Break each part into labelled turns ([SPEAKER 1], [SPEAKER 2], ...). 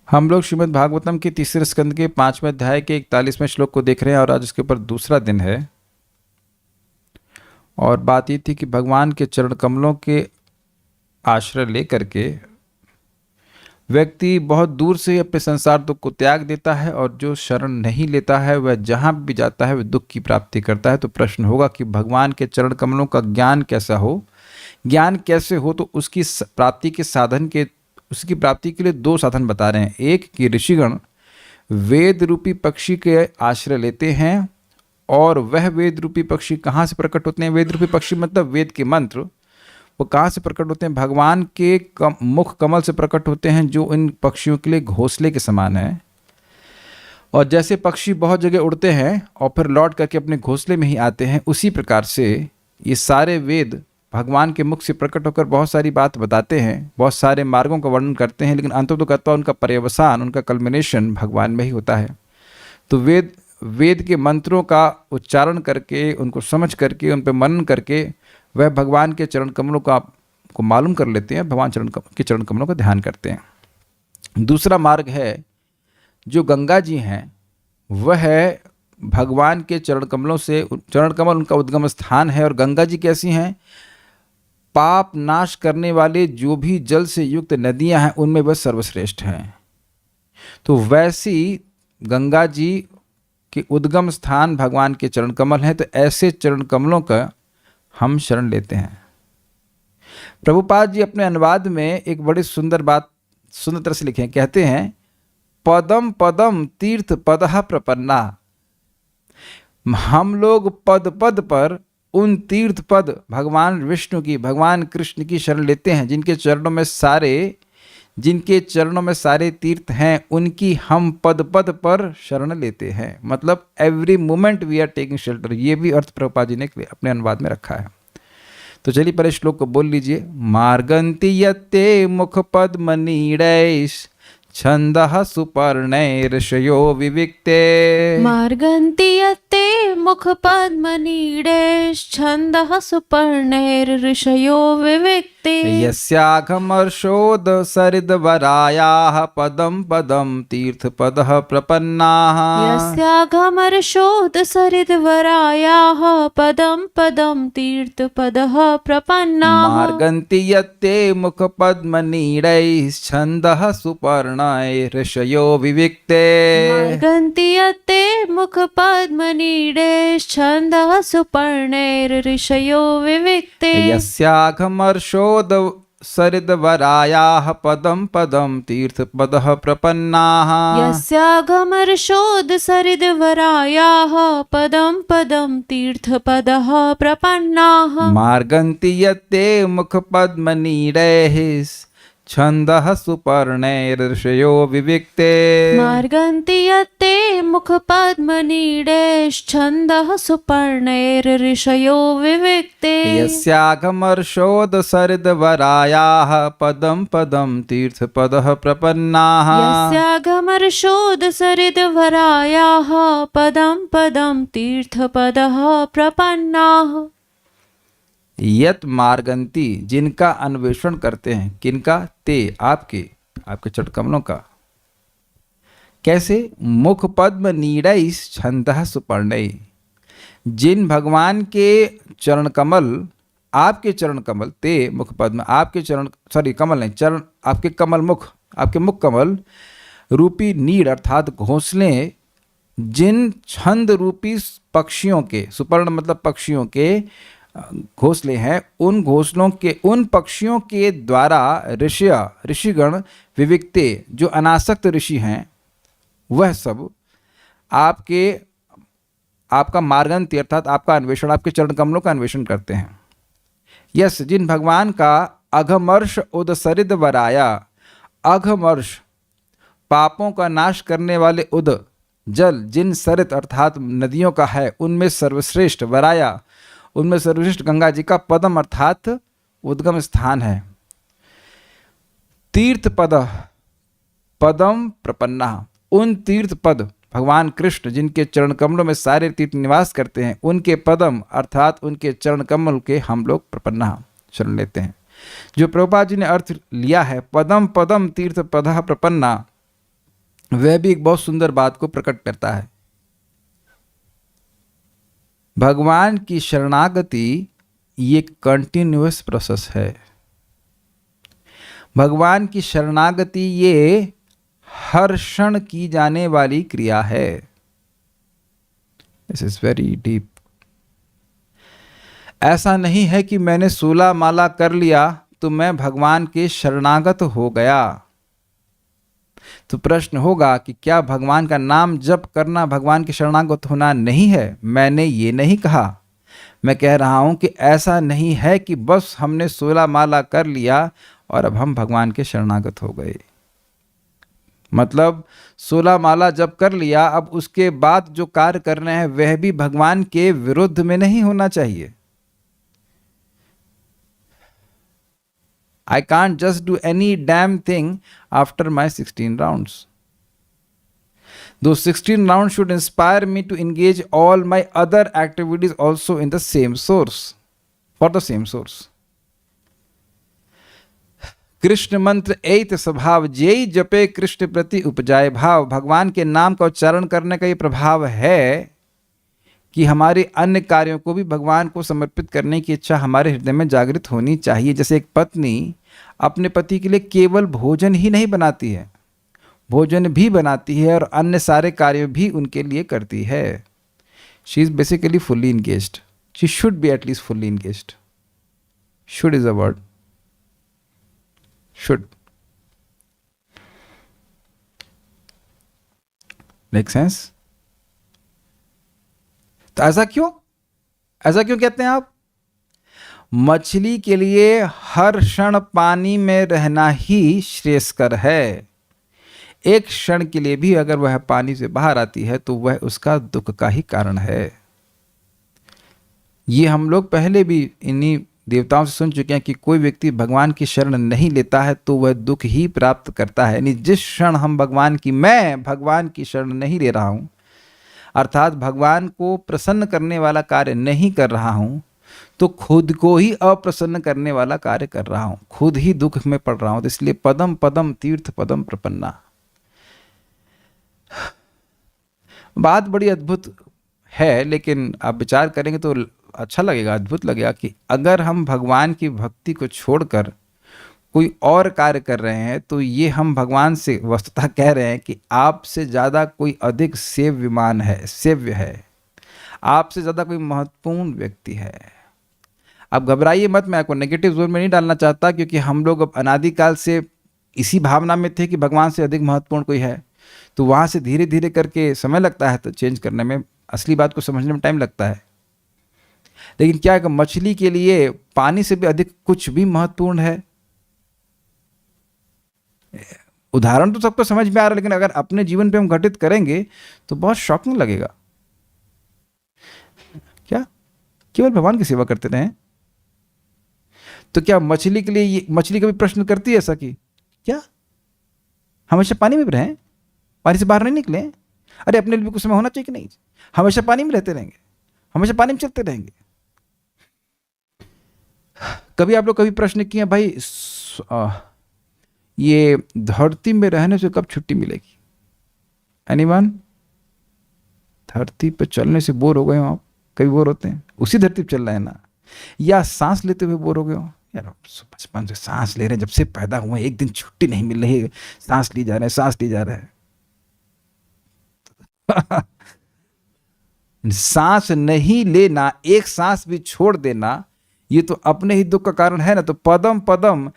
[SPEAKER 1] हम लोग श्रीमद् भागवतम के तीसरे स्कंद के 5वें अध्याय के 41वें श्लोक को देख रहे हैं और आज इसके ऊपर दूसरा दिन है। और बात ये थी कि भगवान के चरण कमलों के आश्रय लेकर के व्यक्ति बहुत दूर से ही अपने संसार दुख को त्याग देता है, और जो शरण नहीं लेता है वह जहाँ भी जाता है वह दुख की प्राप्ति करता है। तो प्रश्न होगा कि भगवान के चरण कमलों का ज्ञान कैसा हो, ज्ञान कैसे हो? तो उसकी प्राप्ति के साधन के उसकी प्राप्ति के लिए दो साधन बता रहे हैं। एक कि ऋषिगण वेद रूपी पक्षी के आश्रय लेते हैं, और वह वेद रूपी पक्षी कहाँ से प्रकट होते हैं? वेद रूपी पक्षी मतलब वेद के मंत्र, वो कहाँ से प्रकट होते हैं? भगवान के मुख कमल से प्रकट होते हैं, जो इन पक्षियों के लिए घोंसले के समान है। और जैसे पक्षी बहुत जगह उड़ते हैं और फिर लौट करके अपने घोंसले में ही आते हैं, उसी प्रकार से ये सारे वेद भगवान के मुख से प्रकट होकर बहुत सारी बात बताते हैं, बहुत सारे मार्गों का वर्णन करते हैं, लेकिन अंततः उनका पर्यवसान, उनका कल्मिनेशन भगवान में ही होता है। तो वेद के मंत्रों का उच्चारण करके, उनको समझ करके, उन पर मनन करके वह भगवान के चरण कमलों को मालूम कर लेते हैं, भगवान के चरण कमलों का ध्यान करते हैं। दूसरा मार्ग है, जो गंगा जी हैं वह भगवान के चरण कमलों से, चरण कमल उनका उद्गम स्थान है। और गंगा जी कैसी हैं? पाप नाश करने वाले जो भी जल से युक्त नदियां हैं उनमें वह सर्वश्रेष्ठ हैं। तो वैसी गंगा जी के उद्गम स्थान भगवान के चरण कमल हैं। तो ऐसे चरण कमलों का हम शरण लेते हैं। प्रभुपाद जी अपने अनुवाद में एक बड़ी सुंदर बात सुंदर तरह से लिखे हैं। कहते हैं, पदम पदम तीर्थ पदः प्रपन्ना। हम लोग पद पद पर उन तीर्थ पद भगवान विष्णु की, भगवान कृष्ण की शरण लेते हैं, जिनके चरणों में सारे तीर्थ हैं, उनकी हम पद पद पर शरण लेते हैं। मतलब every moment we are taking shelter. ये भी अर्थ प्रभुपाद जी ने अपने अनुवाद में रखा है। तो चलिए पहले श्लोक को बोल लीजिए। मार्गंति यत्ते मुख पद्मनीडैः छंदः सुपर्णैर्षयो विविक्ते।
[SPEAKER 2] मार्गंति यत्ते मुख पद्मनीडैः छंदः सुपर्णैर्षयो विविक्ते।
[SPEAKER 1] यस्याघमर्षोद सरिद्वरायाः पदं पदं तीर्थपदः प्रपन्नाः।
[SPEAKER 2] यस्याघमर्षोद सरिद्वरायाः पदं पदं तीर्थपदः प्रपन्नाः।
[SPEAKER 1] मार्गन्ति यत्ते मुख पद्मनीडैः छंदः सुपर्णैर्षयो विविक्ते।
[SPEAKER 2] मार्गन्ति यत्ते मुख पद्मनीडैः छंदः सुपर्णैर्षयो विविक्ते।
[SPEAKER 1] यस्याघमर्षोद सरिद्वरायाः पदं पदं तीर्थपदः प्रपन्नाः।
[SPEAKER 2] यस्याघमर्षोद सरिद्वरायाः पदं पदं तीर्थपदः प्रपन्नाः।
[SPEAKER 1] मार्गन्ति यत्ते मुख पद्मनीडैः छंदः सुपर्णैर्षयो विविक्ते।
[SPEAKER 2] मार्गन्ति यत्ते मुख पद्मनीडैः छंदः सुपर्णैर्षयो विविक्ते।
[SPEAKER 1] यस्याघमर्षोद सरिद्वरायाः पदं पदं तीर्थपदः प्रपन्नाः।
[SPEAKER 2] यस्याघमर्षोद सरिद्वरायाः पदं पदं तीर्थपदः प्रपन्नाः।
[SPEAKER 1] यत मार्गंती, जिनका अन्वेषण करते हैं, किनका? ते, आपके चरण कमलों का। कैसे? मुख पद्म नीडैः छंदः सुपर्णैः। जिन भगवान के चरण कमल, आपके चरण कमल, ते मुख पद्म, आपके चरण, सॉरी कमल नहीं, चरण, आपके कमल मुख, आपके मुख कमल रूपी नीड अर्थात घोंसले, जिन छंद रूपी पक्षियों के, सुपर्ण मतलब पक्षियों के घोंसले हैं, उन घोंसलों के, उन पक्षियों के द्वारा ऋषिगण विविक्ते, जो अनासक्त ऋषि हैं, वह सब आपका मार्गंती अर्थात आपका अन्वेषण, आपके चरण कमलों का अन्वेषण करते हैं। यस, जिन भगवान का अघमर्ष उदसरिद वराया, अघमर्ष पापों का नाश करने वाले उद जल, जिन सरित अर्थात नदियों का है, उनमें सर्वश्रेष्ठ वराया, उनमें सर्वश्रेष्ठ गंगा जी का पदम अर्थात उद्गम स्थान है। तीर्थ पदम प्रपन्ना, उन तीर्थ पद भगवान कृष्ण जिनके चरण कमलों में सारे तीर्थ निवास करते हैं, उनके पदम अर्थात उनके चरण कमल के हम लोग प्रपन्ना शरण लेते हैं। जो प्रभुपाद जी ने अर्थ लिया है, पदम पदम तीर्थ पदः प्रपन्ना, वह भी एक बहुत सुंदर बात को प्रकट करता है। भगवान की शरणागति ये कंटिन्यूअस प्रोसेस है। भगवान की शरणागति ये हर क्षण की जाने वाली क्रिया है। This is very deep. ऐसा नहीं है कि मैंने 16 माला कर लिया तो मैं भगवान के शरणागत हो गया। तो प्रश्न होगा कि क्या भगवान का नाम जप करना भगवान के शरणागत होना नहीं है? मैंने ये नहीं कहा। मैं कह रहा हूं कि ऐसा नहीं है कि बस हमने 16 माला कर लिया और अब हम भगवान के शरणागत हो गए। मतलब 16 माला जप कर लिया, अब उसके बाद जो कार्य करने हैं वह भी भगवान के विरुद्ध में नहीं होना चाहिए। I can't just do any damn thing after my 16 rounds. Those 16 rounds should inspire me to engage all my other activities also in the same source, for the same source. Krishna मंत्र एत स्वभाव जेई जपे कृष्ण प्रति उपजाए भाव। भगवान के नाम का उच्चारण करने का ये प्रभाव है कि हमारे अन्य कार्यों को भी भगवान को समर्पित करने की इच्छा हमारे हृदय में जागृत होनी चाहिए। जैसे एक पत्नी अपने पति के लिए केवल भोजन ही नहीं बनाती है, भोजन भी बनाती है और अन्य सारे कार्य भी उनके लिए करती है। She is basically fully engaged. She should be at least fully engaged. Should is a word. Should make sense? तो ऐसा क्यों कहते हैं आप? मछली के लिए हर क्षण पानी में रहना ही श्रेयस्कर है। एक क्षण के लिए भी अगर वह पानी से बाहर आती है तो वह उसका दुख का ही कारण है। ये हम लोग पहले भी इन्हीं देवताओं से सुन चुके हैं कि कोई व्यक्ति भगवान की शरण नहीं लेता है तो वह दुख ही प्राप्त करता है। यानी जिस क्षण हम मैं भगवान की शरण नहीं ले रहा हूं, अर्थात भगवान को प्रसन्न करने वाला कार्य नहीं कर रहा हूं, तो खुद को ही अप्रसन्न करने वाला कार्य कर रहा हूं, खुद ही दुख में पड़ रहा हूं। तो इसलिए पदम पदम तीर्थ पदम प्रपन्ना। बात बड़ी अद्भुत है, लेकिन आप विचार करेंगे तो अच्छा लगेगा, अद्भुत लगेगा कि अगर हम भगवान की भक्ति को छोड़कर कोई और कार्य कर रहे हैं तो ये हम भगवान से वस्तुतः कह रहे हैं कि आपसे ज़्यादा कोई अधिक सेव्य है, आपसे ज़्यादा कोई महत्वपूर्ण व्यक्ति है। अब घबराइए मत, मैं आपको नेगेटिव जोन में नहीं डालना चाहता, क्योंकि हम लोग अब अनादिकाल से इसी भावना में थे कि भगवान से अधिक महत्वपूर्ण कोई है। तो वहाँ से धीरे धीरे करके समय लगता है, तो चेंज करने में, असली बात को समझने में टाइम लगता है। लेकिन क्या है, मछली के लिए पानी से भी अधिक कुछ भी महत्वपूर्ण है? उदाहरण तो सबको समझ में आ रहा है, लेकिन अगर अपने जीवन पे हम घटित करेंगे तो बहुत शॉकिंग लगेगा। क्या केवल भगवान की सेवा करते रहें? तो क्या मछली के लिए मछली कभी प्रश्न करती है ऐसा कि क्या हमेशा पानी में रहें, पानी से बाहर नहीं निकले? अरे अपने लिए भी कुछ समय होना चाहिए कि नहीं? हमेशा पानी में रहते रहेंगे, हमेशा पानी में चलते रहेंगे? कभी आप लोग कभी प्रश्न किए भाई ये धरती में रहने से कब छुट्टी मिलेगी? एनीवन? धरती पे चलने से बोर हो गए हो आप? कभी बोर होते हैं? उसी धरती पे चल रहे हैं ना? या सांस लेते हुए बोर हो गए हो? यार बचपन से सांस ले रहे हैं, जब से पैदा हुए एक दिन छुट्टी नहीं मिल रही है, सांस ली जा रहे हैं, सांस ली जा रहे हैं। सांस नहीं लेना, एक सांस भी छोड़ देना, ये तो अपने ही दुख का कारण है ना। तो पदम पदम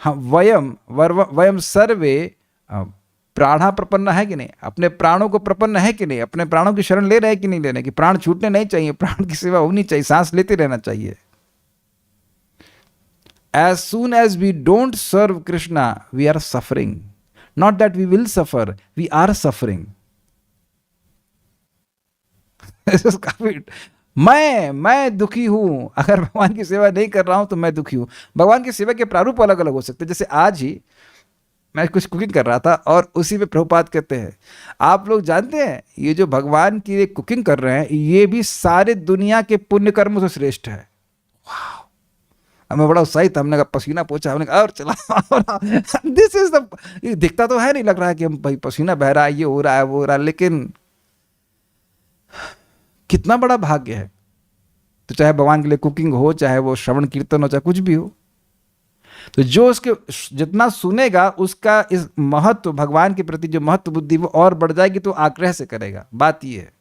[SPEAKER 1] वयम सर्वे प्राणा प्रपन्न है कि नहीं? अपने प्राणों को प्रपन्न है कि नहीं? अपने प्राणों की शरण ले रहे हैं कि नहीं ले रहे? कि प्राण छूटने नहीं चाहिए, प्राण की सेवा होनी चाहिए, सांस लेते रहना चाहिए। As soon as we don't serve Krishna, we are suffering. Not that we will suffer, we are suffering. मैं दुखी हूं, अगर भगवान की सेवा नहीं कर रहा हूं तो मैं दुखी हूं। भगवान की सेवा के प्रारूप अलग अलग हो सकते हैं। जैसे आज ही मैं कुछ कुकिंग कर रहा था और उसी में प्रभुपाद कहते हैं, आप लोग जानते हैं ये जो भगवान की कुकिंग कर रहे हैं ये भी सारे दुनिया के पुण्य कर्मों से श्रेष्ठ है। वाह! अब मैं बड़ा उत्साहित था, हमने कहा पसीना पोछा, हमने कहा और चला। दिस इज द, ये दिखता तो है नहीं, लग रहा है कि हम भाई पसीना बह रहा है, ये हो रहा है, वो हो रहा है, लेकिन कितना बड़ा भाग्य है। तो चाहे भगवान के लिए कुकिंग हो, चाहे वो श्रवण कीर्तन हो, चाहे कुछ भी हो, तो जो उसके जितना सुनेगा उसका इस महत्व, भगवान के प्रति जो महत्व बुद्धि वो और बढ़ जाएगी, तो आग्रह से करेगा। बात ये है।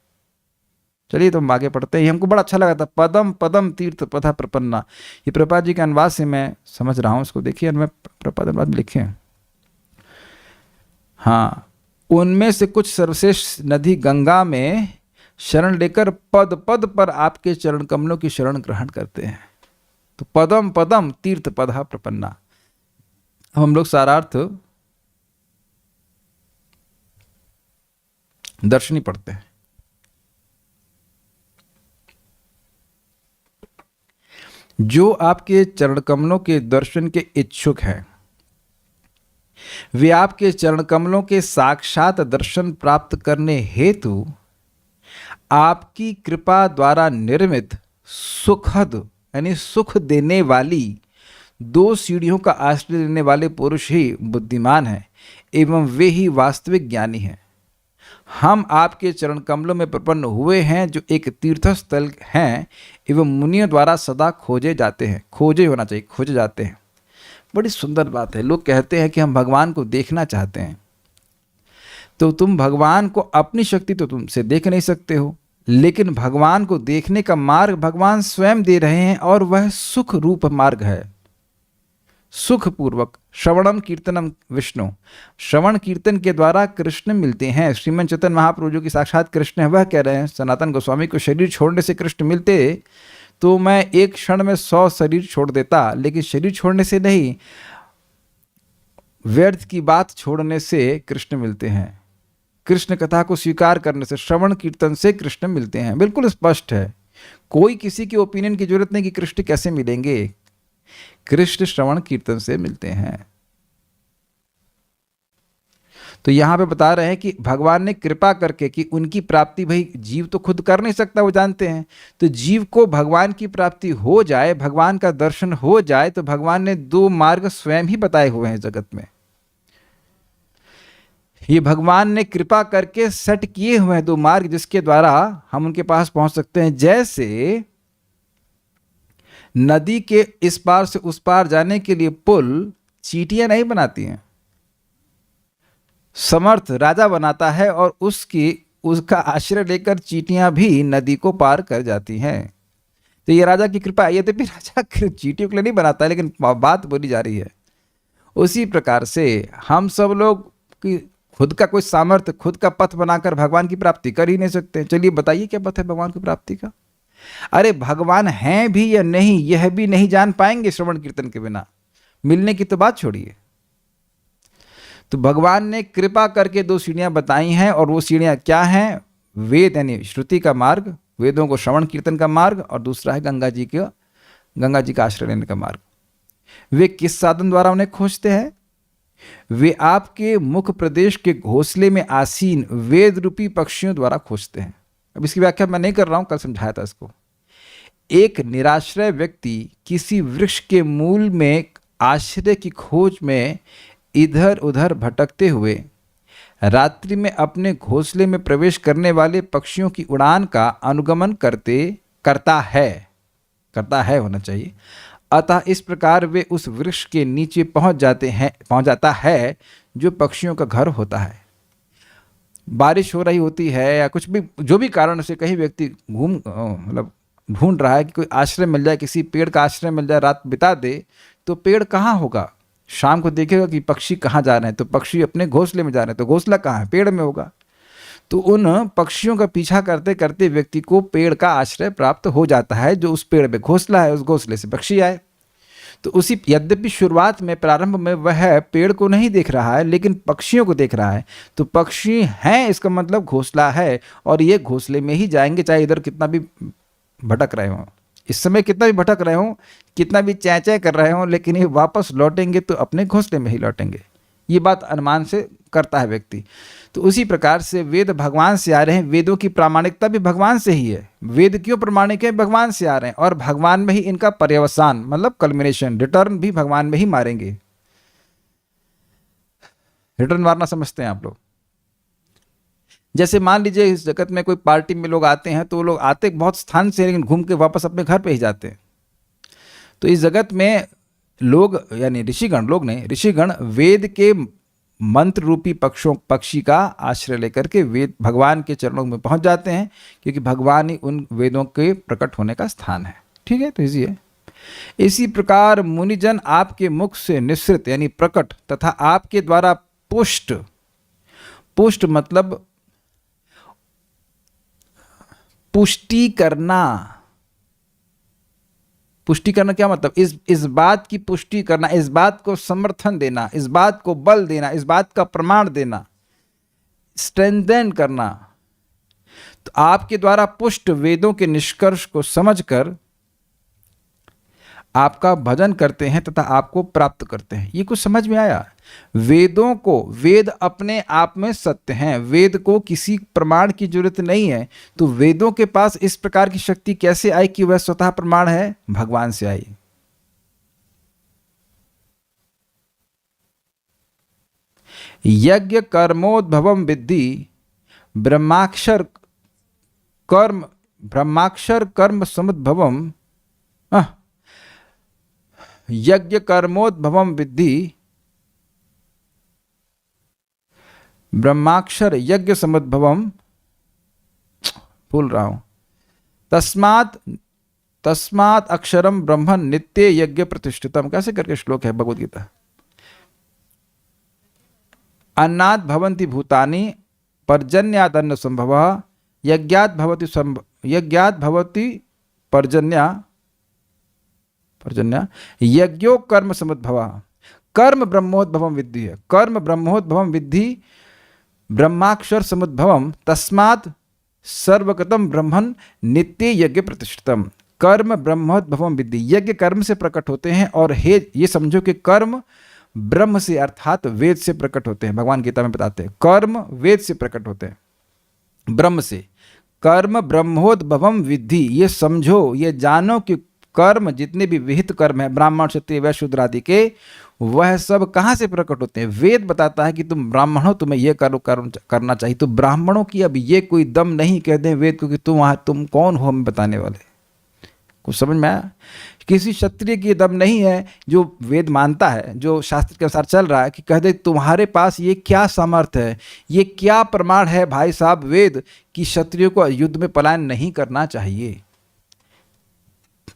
[SPEAKER 1] चलिए तो हम आगे पढ़ते हैं। हमको बड़ा अच्छा लगा था, पदम पदम तीर्थ पथा प्रपन्ना। ये प्रभुपाद जी के अनुवाद से मैं समझ रहा हूँ इसको। देखिए अन्वय प्रभुपाद अनुवाद में लिखे हैं, हाँ, उनमें से कुछ सर्वश्रेष्ठ नदी गंगा में शरण लेकर पद पद पर आपके चरण कमलों की शरण ग्रहण करते हैं। तो पदम पदम तीर्थ पदा प्रपन्ना। हम लोग सारार्थ दर्शनी पढ़ते हैं। जो आपके चरण कमलों के दर्शन के इच्छुक हैं, वे आपके चरण कमलों के साक्षात दर्शन प्राप्त करने हेतु आपकी कृपा द्वारा निर्मित सुखद यानी सुख देने वाली 2 सीढ़ियों का आश्रय लेने वाले पुरुष ही बुद्धिमान हैं एवं वे ही वास्तविक ज्ञानी हैं। हम आपके चरण कमलों में प्रपन्न हुए हैं, जो एक तीर्थस्थल हैं एवं मुनियों द्वारा सदा खोजे जाते हैं। खोजे होना चाहिए, खोजे जाते हैं। बड़ी सुंदर बात है। लोग कहते हैं कि हम भगवान को देखना चाहते हैं, तो तुम भगवान को अपनी शक्ति तो तुमसे देख नहीं सकते हो, लेकिन भगवान को देखने का मार्ग भगवान स्वयं दे रहे हैं, और वह सुख रूप मार्ग है। सुखपूर्वक श्रवणम कीर्तनम विष्णु, श्रवण कीर्तन के द्वारा कृष्ण मिलते हैं। श्रीमन चैतन्य महाप्रभु जो कि साक्षात कृष्ण है, वह कह रहे हैं सनातन गोस्वामी को, शरीर छोड़ने से कृष्ण मिलते तो मैं एक क्षण में 100 शरीर छोड़ देता, लेकिन शरीर छोड़ने से नहीं, व्यर्थ की बात छोड़ने से कृष्ण मिलते हैं। कृष्ण कथा को स्वीकार करने से, श्रवण कीर्तन से कृष्ण मिलते हैं। बिल्कुल स्पष्ट है, कोई किसी के ओपिनियन की जरूरत नहीं कि कृष्ण कैसे मिलेंगे। कृष्ण श्रवण कीर्तन से मिलते हैं। तो यहां पे बता रहे हैं कि भगवान ने कृपा करके कि उनकी प्राप्ति, भाई जीव तो खुद कर नहीं सकता, वो जानते हैं, तो जीव को भगवान की प्राप्ति हो जाए, भगवान का दर्शन हो जाए, तो भगवान ने 2 मार्ग स्वयं ही बताए हुए हैं जगत में। ये भगवान ने कृपा करके सेट किए हुए हैं 2 मार्ग, जिसके द्वारा हम उनके पास पहुंच सकते हैं। जैसे नदी के इस पार से उस पार जाने के लिए पुल चींटियां नहीं बनाती हैं, समर्थ राजा बनाता है, और उसका आश्रय लेकर चींटियां भी नदी को पार कर जाती हैं। तो ये राजा की कृपा है। ये तो भी राजा चींटियों के लिए नहीं बनाता है, लेकिन बात बोली जा रही है। उसी प्रकार से हम सब लोग की खुद का कोई सामर्थ्य, खुद का पथ बनाकर भगवान की प्राप्ति कर ही नहीं सकते। चलिए बताइए क्या पथ है भगवान की प्राप्ति का। अरे भगवान हैं भी या नहीं, यह भी नहीं जान पाएंगे श्रवण कीर्तन के बिना। मिलने की तो बात छोड़िए। तो भगवान ने कृपा करके 2 सीढ़ियां बताई हैं, और वो सीढ़ियां क्या हैं? वेद यानी श्रुति का मार्ग, वेदों को श्रवण कीर्तन का मार्ग, और दूसरा है गंगा जी का आश्रय लेने का मार्ग। वे किस साधन द्वारा उन्हें खोजते हैं? वे आपके मुख प्रदेश के घोंसले में आसीन वेद रूपी पक्षियों द्वारा खोजते हैं। अब इसकी व्याख्या मैं नहीं कर रहा हूं, कल समझाया था इसको। एक निराश्रय व्यक्ति किसी वृक्ष के मूल में आश्रय की खोज में इधर उधर भटकते हुए रात्रि में अपने घोंसले में प्रवेश करने वाले पक्षियों की उड़ान का अनुगमन करता है होना चाहिए। अतः इस प्रकार वे उस वृक्ष के नीचे पहुंच जाता है जो पक्षियों का घर होता है। बारिश हो रही होती है या कुछ भी, जो भी कारण से कहीं व्यक्ति ढूंढ रहा है कि कोई आश्रय मिल जाए, किसी पेड़ का आश्रय मिल जाए, रात बिता दे, तो पेड़ कहाँ होगा? शाम को देखेगा कि पक्षी कहाँ जा रहे हैं, तो पक्षी अपने घोंसले में जा रहे हैं, तो घोंसला कहाँ है? पेड़ में होगा। तो उन पक्षियों का पीछा करते करते व्यक्ति को पेड़ का आश्रय प्राप्त हो जाता है, जो उस पेड़ में घोंसला है, उस घोंसले से पक्षी आए। तो उसी, यद्यपि शुरुआत में, प्रारंभ में वह पेड़ को नहीं देख रहा है, लेकिन पक्षियों को देख रहा है। तो पक्षी हैं, इसका मतलब घोंसला है, और ये घोंसले में ही जाएंगे, चाहे इधर कितना भी भटक रहे हों, इस समय कितना भी भटक रहे हों, कितना भी चैं चैं कर रहे हों, लेकिन ये वापस लौटेंगे तो अपने घोंसले में ही लौटेंगे। ये बात अनुमान से करता है व्यक्ति। तो उसी प्रकार से वेद भगवान से आ रहे हैं, वेदों की प्रामाणिकता भी भगवान से ही है। वेद क्यों प्रामाणिक है? भगवान से आ रहे हैं और भगवान में ही इनका पर्यवसान मतलब कल्मिनेशन, रिटर्न भी भगवान में ही मारेंगे। रिटर्न मारना समझते हैं आप लोग? जैसे मान लीजिए इस जगत में कोई पार्टी में लोग आते हैं, तो वो लोग आते बहुत स्थान से लेकिन घूम के वापस अपने घर पे ही जाते हैं। तो इस जगत में लोग यानी ऋषिगण, लोग नहीं, ऋषिगण वेद के मंत्र रूपी पक्षी का आश्रय लेकर के वेद भगवान के चरणों में पहुंच जाते हैं, क्योंकि भगवान ही उन वेदों के प्रकट होने का स्थान है। ठीक है, तो इसी है। इसी प्रकार मुनिजन आपके मुख से निसृत यानी प्रकट तथा आपके द्वारा पुष्ट, पुष्ट मतलब पुष्टि करना। पुष्टि करना क्या मतलब? इस बात की पुष्टि करना, इस बात को समर्थन देना, इस बात को बल देना, इस बात का प्रमाण देना, स्ट्रेंथन करना। तो आपके द्वारा पुष्ट वेदों के निष्कर्ष को समझकर आपका भजन करते हैं तथा आपको प्राप्त करते हैं। ये कुछ समझ में आया? वेदों को, वेद अपने आप में सत्य हैं, वेद को किसी प्रमाण की जरूरत नहीं है। तो वेदों के पास इस प्रकार की शक्ति कैसे आई कि वह स्वतः प्रमाण है? भगवान से आई। यज्ञ कर्मोद्भवम विद्धि ब्रह्माक्षर कर्म समुद्भवम, यज्ञ कर्मोद्भवम विद्धि ब्रह्माक्षर यज्ञ समुद्भवम, भूल रहा हूं, तस्मात् अक्षरम ब्रह्मन नित्य यज्ञ प्रतिष्ठितम, कैसे करके श्लोक है भगवद गीता। अन्नात् भवन्ति भूतानि पर्जन्यात् अन्न संभवः यज्ञात् भवति पर्जन्या यज्ञो कर्म समुद्भवः कर्म ब्रह्मोद्भवम विद्धि है। कर्म ब्रह्मोद्भवम विद्धि ब्रह्माक्षर समुद्भवम तस्मात् सर्वगतम ब्रह्मन नित्य यज्ञ प्रतिष्ठितम। कर्म ब्रह्मोद्भवम विद्धि, यज्ञ कर्म से प्रकट होते हैं और ये समझो कि कर्म ब्रह्म से अर्थात वेद से प्रकट होते हैं। भगवान गीता में बताते हैं कर्म वेद से प्रकट होते हैं, ब्रह्म से। कर्म ब्रह्मोद्भवम विद्धि, ये समझो, ये जानो कि कर्म जितने भी विहित कर्म है ब्राह्मण क्षत्रिय वैश्य शूद्र आदि के, वह सब कहाँ से प्रकट होते हैं? वेद बताता है कि तुम ब्राह्मण हो, तुम्हें यह करना चाहिए। तो ब्राह्मणों की अब ये कोई दम नहीं कह दें वेद को कि तुम कौन हो हमें बताने वाले। कुछ समझ में आया? किसी क्षत्रिय की दम नहीं है जो वेद मानता है, जो शास्त्र के अनुसार चल रहा है, कि कह दे तुम्हारे पास ये क्या सामर्थ्य है, ये क्या प्रमाण है भाई साहब वेद कि क्षत्रियों को युद्ध में पलायन नहीं करना चाहिए।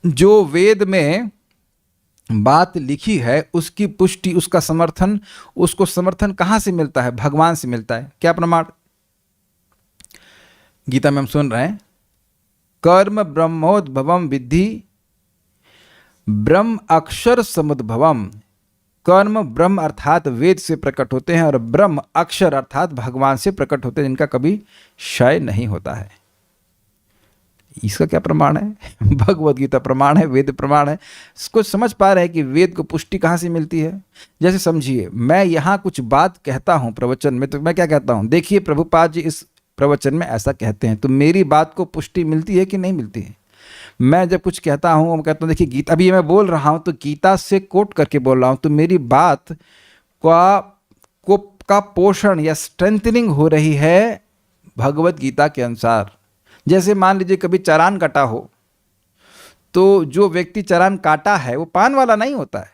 [SPEAKER 1] जो वेद में बात लिखी है उसकी पुष्टि, उसका समर्थन, उसको समर्थन कहां से मिलता है? भगवान से मिलता है। क्या प्रमाण? गीता में हम सुन रहे हैं कर्म ब्रह्मोद्भवम विद्धि ब्रह्म अक्षर समुद्भवम। कर्म ब्रह्म अर्थात वेद से प्रकट होते हैं और ब्रह्म अक्षर अर्थात भगवान से प्रकट होते हैं, जिनका कभी क्षय नहीं होता है। इसका क्या प्रमाण है? भगवद गीता प्रमाण है, वेद प्रमाण है। इसको समझ पा रहे हैं कि वेद को पुष्टि कहाँ से मिलती है? जैसे समझिए, मैं यहाँ कुछ बात कहता हूँ प्रवचन में, तो मैं क्या कहता हूँ? देखिए प्रभुपाद जी इस प्रवचन में ऐसा कहते हैं, तो मेरी बात को पुष्टि मिलती है कि नहीं मिलती है? मैं जब कुछ कहता हूँ, मैं कहता हूँ देखिए गीता, अभी मैं बोल रहा हूँ तो गीता से कोट करके बोल रहा हूँ, तो मेरी बात का पोषण या स्ट्रेंथनिंग हो रही है भगवद गीता के अनुसार। जैसे मान लीजिए कभी चालान कटा हो, तो जो व्यक्ति चालान काटा है वो पान वाला नहीं होता है।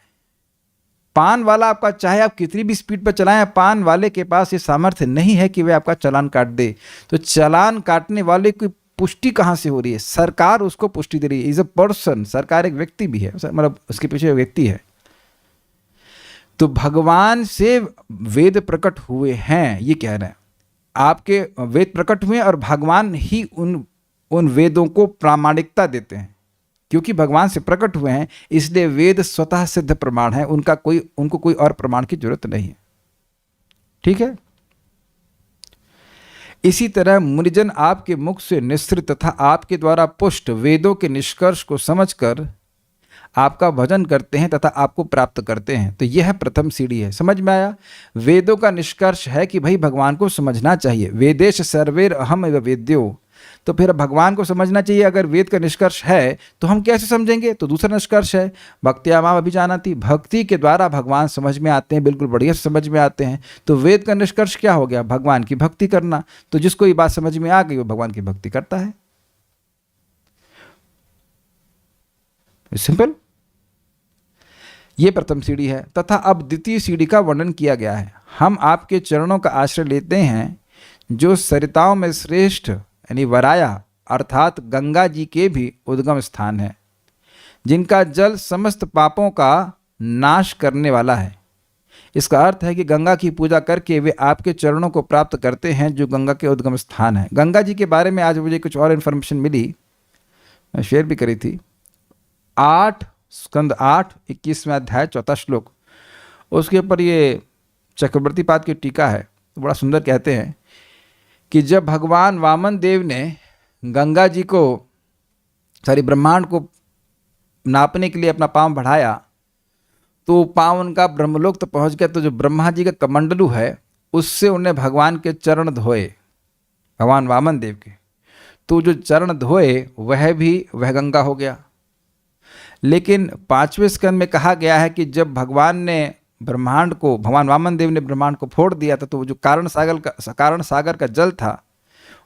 [SPEAKER 1] पान वाला आपका चाहे आप कितनी भी स्पीड पर चलाएं, पान वाले के पास ये सामर्थ्य नहीं है कि वह आपका चालान काट दे। तो चालान काटने वाले की पुष्टि कहाँ से हो रही है? सरकार उसको पुष्टि दे रही है। इज अ पर्सन, सरकार एक व्यक्ति भी है, मतलब उसके पीछे व्यक्ति है। तो भगवान से वेद प्रकट हुए हैं, ये कह रहे हैं। आपके वेद प्रकट हुए और भगवान ही उन वेदों को प्रामाणिकता देते हैं। क्योंकि भगवान से प्रकट हुए हैं इसलिए वेद स्वतः सिद्ध प्रमाण है, उनको कोई और प्रमाण की जरूरत नहीं है। ठीक है। इसी तरह मुनिजन आपके मुख से निसृत तथा आपके द्वारा पुष्ट वेदों के निष्कर्ष को समझकर आपका भजन करते हैं तथा आपको प्राप्त करते हैं। तो यह प्रथम सीढ़ी है। समझ में आया? वेदों का निष्कर्ष है कि भाई भगवान को समझना चाहिए। वेदेश सर्वेर अहम एव वेद्यो, तो फिर भगवान को समझना चाहिए। अगर वेद का निष्कर्ष है तो हम कैसे समझेंगे? तो दूसरा निष्कर्ष है भक्त्या माम अभिजानाति, भक्ति के द्वारा भगवान समझ में आते हैं, बिल्कुल बढ़िया से समझ में आते हैं। तो वेद का निष्कर्ष क्या हो गया? भगवान की भक्ति करना। तो जिसको ये बात समझ में आ गई वो भगवान की भक्ति करता है। सिंपल। ये प्रथम सीढ़ी है। तथा अब द्वितीय सीढ़ी का वर्णन किया गया है। हम आपके चरणों का आश्रय लेते हैं जो सरिताओं में श्रेष्ठ यानी वराया अर्थात गंगा जी के भी उद्गम स्थान है, जिनका जल समस्त पापों का नाश करने वाला है। इसका अर्थ है कि गंगा की पूजा करके वे आपके चरणों को प्राप्त करते हैं जो गंगा के उद्गम स्थान है। गंगा जी के बारे में आज मुझे कुछ और इन्फॉर्मेशन मिली, मैं शेयर भी करी थी। 8 स्कंद 8 21वें अध्याय 4था श्लोक, उसके ऊपर ये चक्रवर्ती पाद की टीका है। तो बड़ा सुंदर कहते हैं कि जब भगवान वामन देव ने गंगा जी को ब्रह्मांड को नापने के लिए अपना पांव बढ़ाया तो पांव उनका ब्रह्मलोक तो पहुंच गया। तो जो ब्रह्मा जी का कमंडलू है उससे उन्हें भगवान के चरण धोए, भगवान वामन देव के। तो जो चरण धोए वह गंगा हो गया। लेकिन 5वें स्कंद में कहा गया है कि जब भगवान वामन देव ने ब्रह्मांड को फोड़ दिया था तो जो कारण सागर का जल था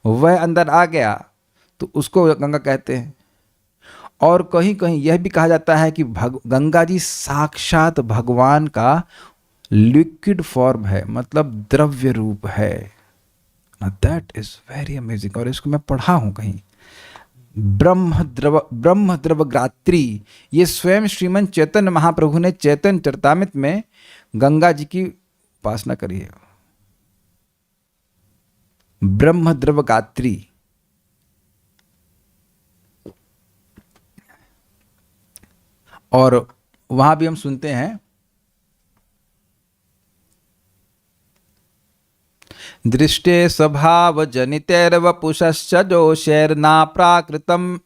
[SPEAKER 1] वह अंदर आ गया, तो उसको गंगा कहते हैं। और कहीं कहीं यह भी कहा जाता है कि गंगा जी साक्षात भगवान का लिक्विड फॉर्म है, मतलब द्रव्य रूप है। That is very amazing. और इसको मैं पढ़ा हूं कहीं, ब्रह्म द्रव गात्री। ये स्वयं श्रीमन चैतन्य महाप्रभु ने चैतन्य चरितामृत में गंगा जी की उपासना करी है। ब्रह्म द्रव गात्री। और वहां भी हम सुनते हैं दृष्टे स्वभाव जनितैर्वपुषश्च जोषैर्ना प्राकृतम्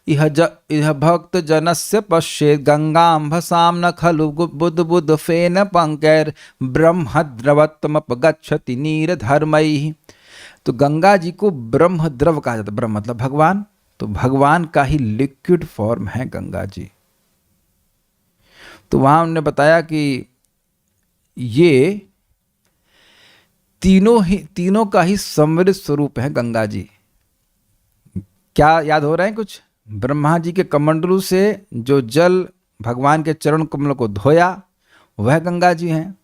[SPEAKER 1] इह भक्त जनस्य पश्येत् गंगाम्भसां न खलु बुद्ध फेन पंकैर ब्रह्मद्रवत्वमपगच्छति नीरधर्मैः। तो गंगा जी को ब्रह्म द्रव कहा जाता है। ब्रह्म मतलब भगवान, तो भगवान का ही लिक्विड फॉर्म है गंगा जी। तो वहां उन्होंने बताया कि ये तीनों का ही समृद्ध स्वरूप है गंगा जी। क्या याद हो रहा है कुछ? ब्रह्मा जी के कमंडलू से जो जल भगवान के चरण कमल को धोया वह गंगा जी हैं।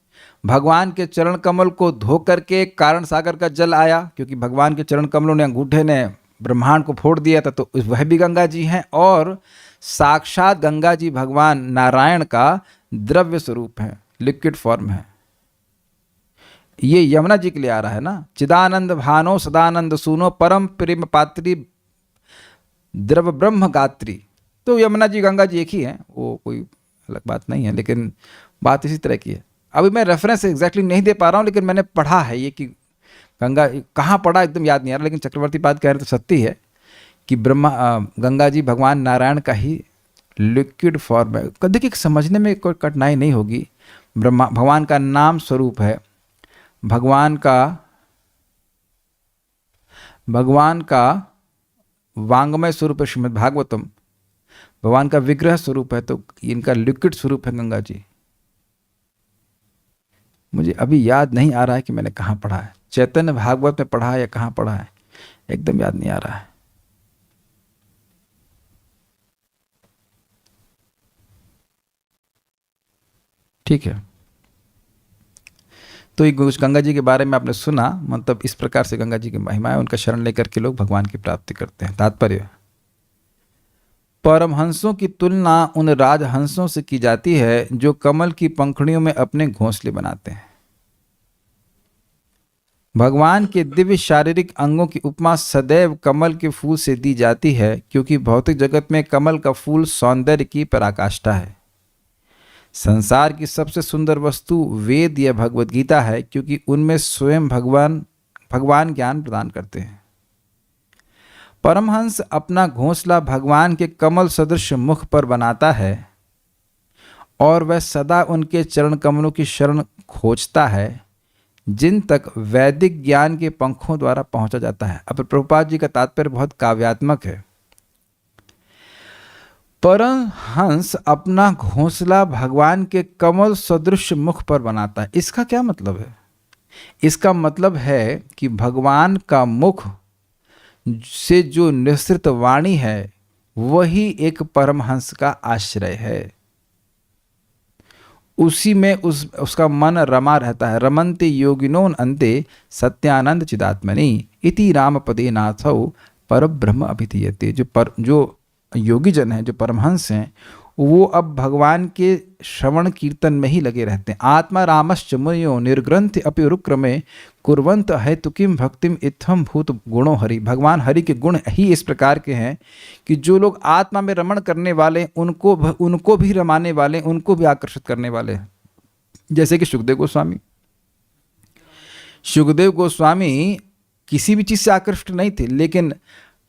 [SPEAKER 1] भगवान के चरण कमल को धो करके कारण सागर का जल आया, क्योंकि भगवान के चरण कमलों ने अंगूठे ने ब्रह्मांड को फोड़ दिया था, तो वह भी गंगा जी हैं। और साक्षात गंगा जी भगवान नारायण का द्रव्य स्वरूप है, लिक्विड फॉर्म है। ये यमुना जी के लिए आ रहा है ना, चिदानंद भानो सदानंद सुनो परम प्रेम पात्री द्रव ब्रह्म गात्री। तो यमुना जी गंगा जी एक ही हैं, वो कोई अलग बात नहीं है, लेकिन बात इसी तरह की है। अभी मैं रेफरेंस एग्जैक्टली नहीं दे पा रहा हूँ, लेकिन मैंने पढ़ा है ये कि गंगा कहाँ पढ़ा एकदम याद नहीं आ रहा, लेकिन चक्रवर्ती पाद कह रहे तो सत्य है कि गंगा जी भगवान नारायण का ही लिक्विड फॉर्म है। देखिए समझने में कोई कठिनाई नहीं होगी। भगवान का नाम स्वरूप है, भगवान का वांग्मय स्वरूप है श्रीमद् भागवतम, भगवान का विग्रह स्वरूप है, तो इनका लिक्विड स्वरूप है गंगा जी। मुझे अभी याद नहीं आ रहा है कि मैंने कहाँ पढ़ा है, चैतन्य भागवत में पढ़ा है या कहाँ पढ़ा है, एकदम याद नहीं आ रहा है। ठीक है, तो ये गंगा जी के बारे में आपने सुना, मतलब इस प्रकार से गंगा जी की महिमा है, उनका शरण लेकर के लोग भगवान की प्राप्ति करते हैं। तात्पर्य, परमहंसों की तुलना उन राजहंसों से की जाती है जो कमल की पंखुड़ियों में अपने घोंसले बनाते हैं। भगवान के दिव्य शारीरिक अंगों की उपमा सदैव कमल के फूल से दी जाती है, क्योंकि भौतिक जगत में कमल का फूल सौंदर्य की पराकाष्ठा है। संसार की सबसे सुंदर वस्तु वेद या भगवद गीता है, क्योंकि उनमें स्वयं भगवान ज्ञान प्रदान करते हैं। परमहंस अपना घोंसला भगवान के कमल सदृश मुख पर बनाता है और वह सदा उनके चरण कमलों की शरण खोजता है, जिन तक वैदिक ज्ञान के पंखों द्वारा पहुंचा जाता है। अब प्रभुपाद जी का तात्पर्य बहुत काव्यात्मक है। परमहंस अपना घोंसला भगवान के कमल सदृश मुख पर बनाता है। इसका क्या मतलब है? इसका मतलब है कि भगवान का मुख से जो निःसृत वाणी है वही एक परमहंस का आश्रय है। उसी में उसका मन रमा रहता है। रमन्ते योगिनोन अन्ते सत्यानंद चिदात्मनि इति रामपदे नाथौ परब्रह्म अभिधीयते। जो योगी जन हैं, जो परमहंस हैं, वो अब भगवान के श्रवण कीर्तन में ही लगे रहते हैं। आत्मा रामश्च मुनियो निर्ग्रंथ अपि रुक्रमे कुर्वंत है तो किम भक्तिम इत्थम भूत गुणो हरि। भगवान हरि के गुण ही इस प्रकार के हैं कि जो लोग आत्मा में रमण करने वाले, उनको भी रमाने वाले, उनको भी आकर्षित करने वाले हैं। जैसे कि सुखदेव गोस्वामी किसी भी चीज़ से आकृष्ट नहीं थे, लेकिन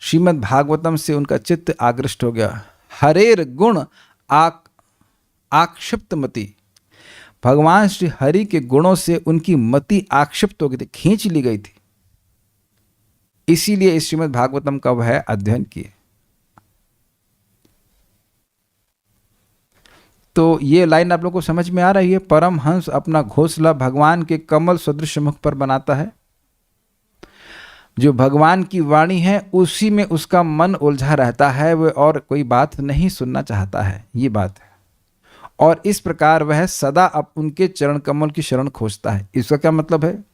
[SPEAKER 1] श्रीमद् भागवतम से उनका चित्त आकृष्ट हो गया। हरेर गुण आक्षिप्त मति। भगवान श्री हरि के गुणों से उनकी मति आक्षिप्त हो गई थी, खींच ली गई थी। इसीलिए इस श्रीमद् भागवतम का वह अध्ययन किए। तो ये लाइन आप लोगों को समझ में आ रही है? परमहंस अपना घोंसला भगवान के कमल सदृश मुख पर बनाता है। जो भगवान की वाणी है उसी में उसका मन उलझा रहता है, वह और कोई बात नहीं सुनना चाहता है, ये बात है। और इस प्रकार वह सदा अब उनके चरण कमल की शरण खोजता है। इसका क्या मतलब है?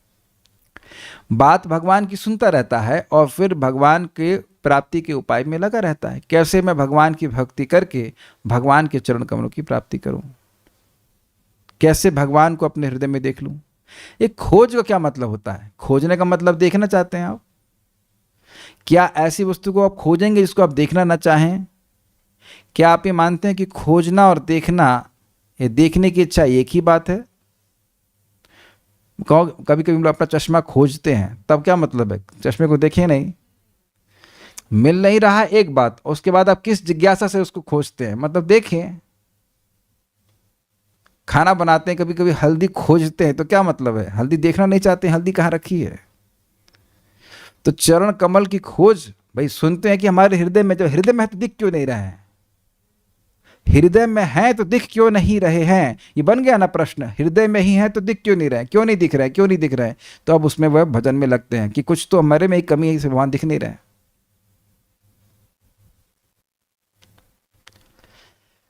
[SPEAKER 1] बात भगवान की सुनता रहता है और फिर भगवान के प्राप्ति के उपाय में लगा रहता है। कैसे मैं भगवान की भक्ति करके भगवान के चरण कमलों की प्राप्ति करूं, कैसे भगवान को अपने हृदय में देख लूं। एक खोज का क्या मतलब होता है? खोजने का मतलब देखना चाहते हैं आप? क्या ऐसी वस्तु को आप खोजेंगे जिसको आप देखना ना चाहें? क्या आप ये मानते हैं कि खोजना और देखना, ये देखने की इच्छा एक ही बात है? कभी कभी हम लोग अपना चश्मा खोजते हैं, तब क्या मतलब है? चश्मे को देखें नहीं, मिल नहीं रहा एक बात, उसके बाद आप किस जिज्ञासा से उसको खोजते हैं, मतलब देखें। खाना बनाते हैं, कभी कभी हल्दी खोजते हैं, तो क्या मतलब है? हल्दी देखना नहीं चाहते, हल्दी कहाँ रखी है। तो चरण कमल की खोज, भाई सुनते हैं कि हमारे हृदय में, जब हृदय में है तो दिख क्यों नहीं रहे हैं? हृदय में है तो दिख क्यों नहीं रहे हैं? ये बन गया ना प्रश्न। हृदय में ही है तो दिख क्यों नहीं रहे? क्यों नहीं दिख रहे? क्यों नहीं दिख रहे? तो अब उसमें वह भजन में लगते हैं कि कुछ तो हमारे में ही कमी है, इसे भगवान दिख नहीं रहे।